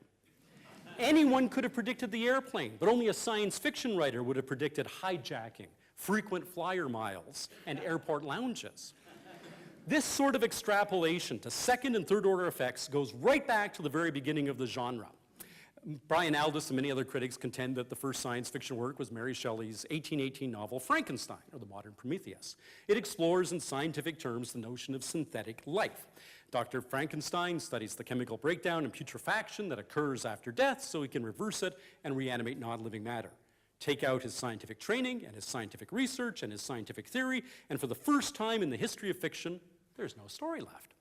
Anyone could have predicted the airplane, but only a science fiction writer would have predicted hijacking, frequent flyer miles, and airport lounges. This sort of extrapolation to second and third order effects goes right back to the very beginning of the genre. Brian Aldiss and many other critics contend that the first science fiction work was Mary Shelley's 1818 novel Frankenstein, or the modern Prometheus. It explores in scientific terms the notion of synthetic life. Dr. Frankenstein studies the chemical breakdown and putrefaction that occurs after death so he can reverse it and reanimate non-living matter. take out his scientific training and his scientific research and his scientific theory, and for the first time in the history of fiction, there's no story left.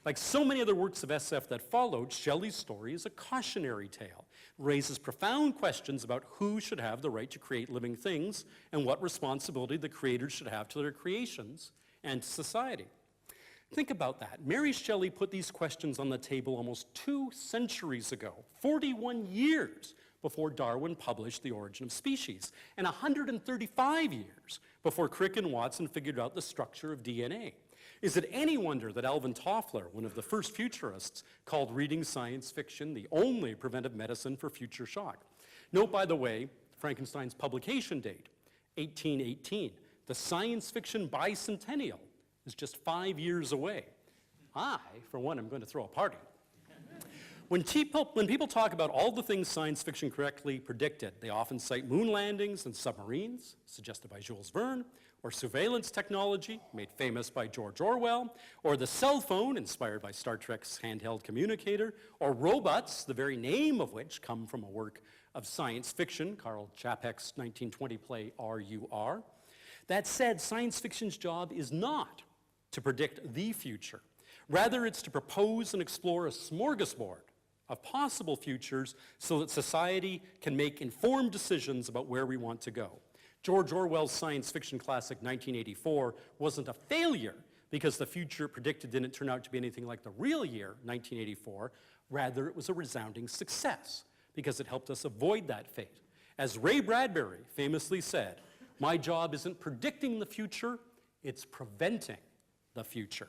Like so many other works of SF that followed, Shelley's story is a cautionary tale. It raises profound questions about who should have the right to create living things and what responsibility the creators should have to their creations and to society. Think about that. Mary Shelley put these questions on the table almost 2 centuries ago, 41 years before Darwin published The Origin of Species, and 135 years before Crick and Watson figured out the structure of DNA. Is it any wonder that Alvin Toffler, one of the first futurists, called reading science fiction the only preventive medicine for future shock? Note, by the way, Frankenstein's publication date, 1818. The science fiction bicentennial is just 5 years away. I, for one, am going to throw a party. When people talk about all the things science fiction correctly predicted, they often cite moon landings and submarines, suggested by Jules Verne, or surveillance technology, made famous by George Orwell, or the cell phone, inspired by Star Trek's handheld communicator, or robots, the very name of which come from a work of science fiction, Karl Čapek's 1920 play R.U.R. That said, science fiction's job is not to predict the future. Rather, it's to propose and explore a smorgasbord of possible futures so that society can make informed decisions about where we want to go. George Orwell's science fiction classic 1984 wasn't a failure because the future predicted didn't turn out to be anything like the real year, 1984. Rather, it was a resounding success because it helped us avoid that fate. As Ray Bradbury famously said, "My job isn't predicting the future, it's preventing the future."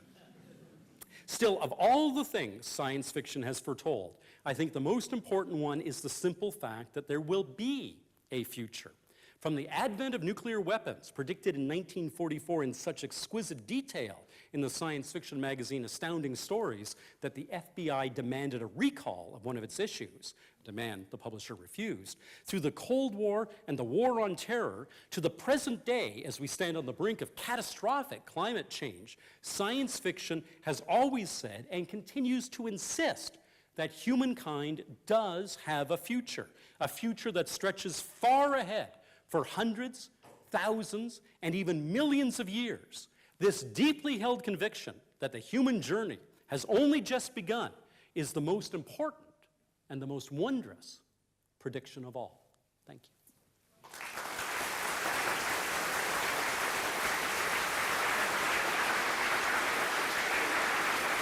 Still, of all the things science fiction has foretold, I think the most important one is the simple fact that there will be a future. From the advent of nuclear weapons, predicted in 1944 in such exquisite detail in the science fiction magazine Astounding Stories that the FBI demanded a recall of one of its issues, a demand the publisher refused, through the Cold War and the War on Terror, to the present day as we stand on the brink of catastrophic climate change, science fiction has always said and continues to insist that humankind does have a future that stretches far ahead for hundreds, thousands, and even millions of years. This deeply held conviction that the human journey has only just begun is the most important and the most wondrous prediction of all. Thank you.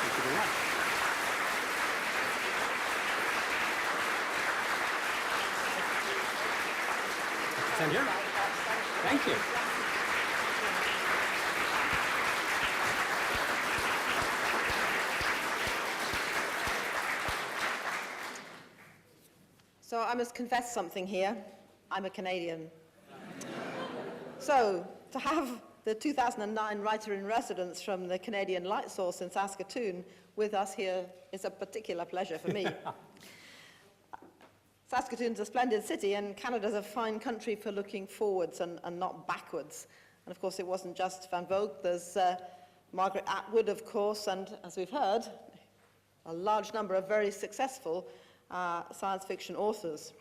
Thank you very much. Stand here. Thank you. So I must confess something here. I'm a Canadian. So to have the 2009 writer-in-residence from the Canadian Light Source in Saskatoon with us here is a particular pleasure for me. Saskatoon's a splendid city, and Canada's a fine country for looking forwards and not backwards. And of course, it wasn't just Van Vogt. There's Margaret Atwood, of course, and as we've heard, a large number of very successful science fiction authors.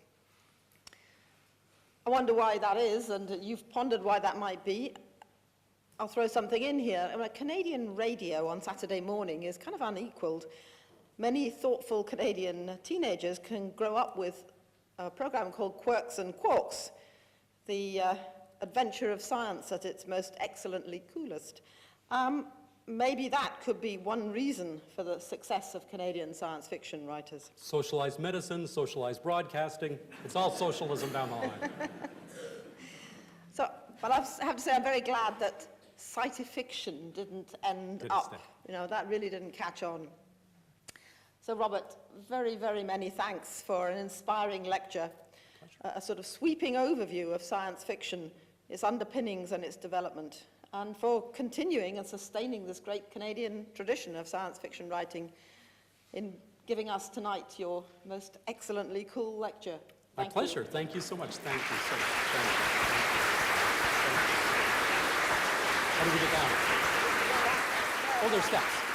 I wonder why that is, and you've pondered why that might be. I'll throw something in here. Canadian radio on Saturday morning is kind of unequaled. Many thoughtful Canadian teenagers can grow up with a program called Quirks and Quarks, the adventure of science at its most excellently coolest. Maybe that could be one reason for the success of Canadian science fiction writers. Socialized medicine, socialized broadcasting, it's all socialism down the line. But I have to say I'm very glad that sci-fiction didn't end up. That really didn't catch on. So Robert, very, very many thanks for an inspiring lecture, a sort of sweeping overview of science fiction, its underpinnings and its development, and for continuing and sustaining this great Canadian tradition of science fiction writing in giving us tonight your most excellently cool lecture. My pleasure. Thank you so much. Thank you so much. Thank you. How do we get down? Oh, there's steps.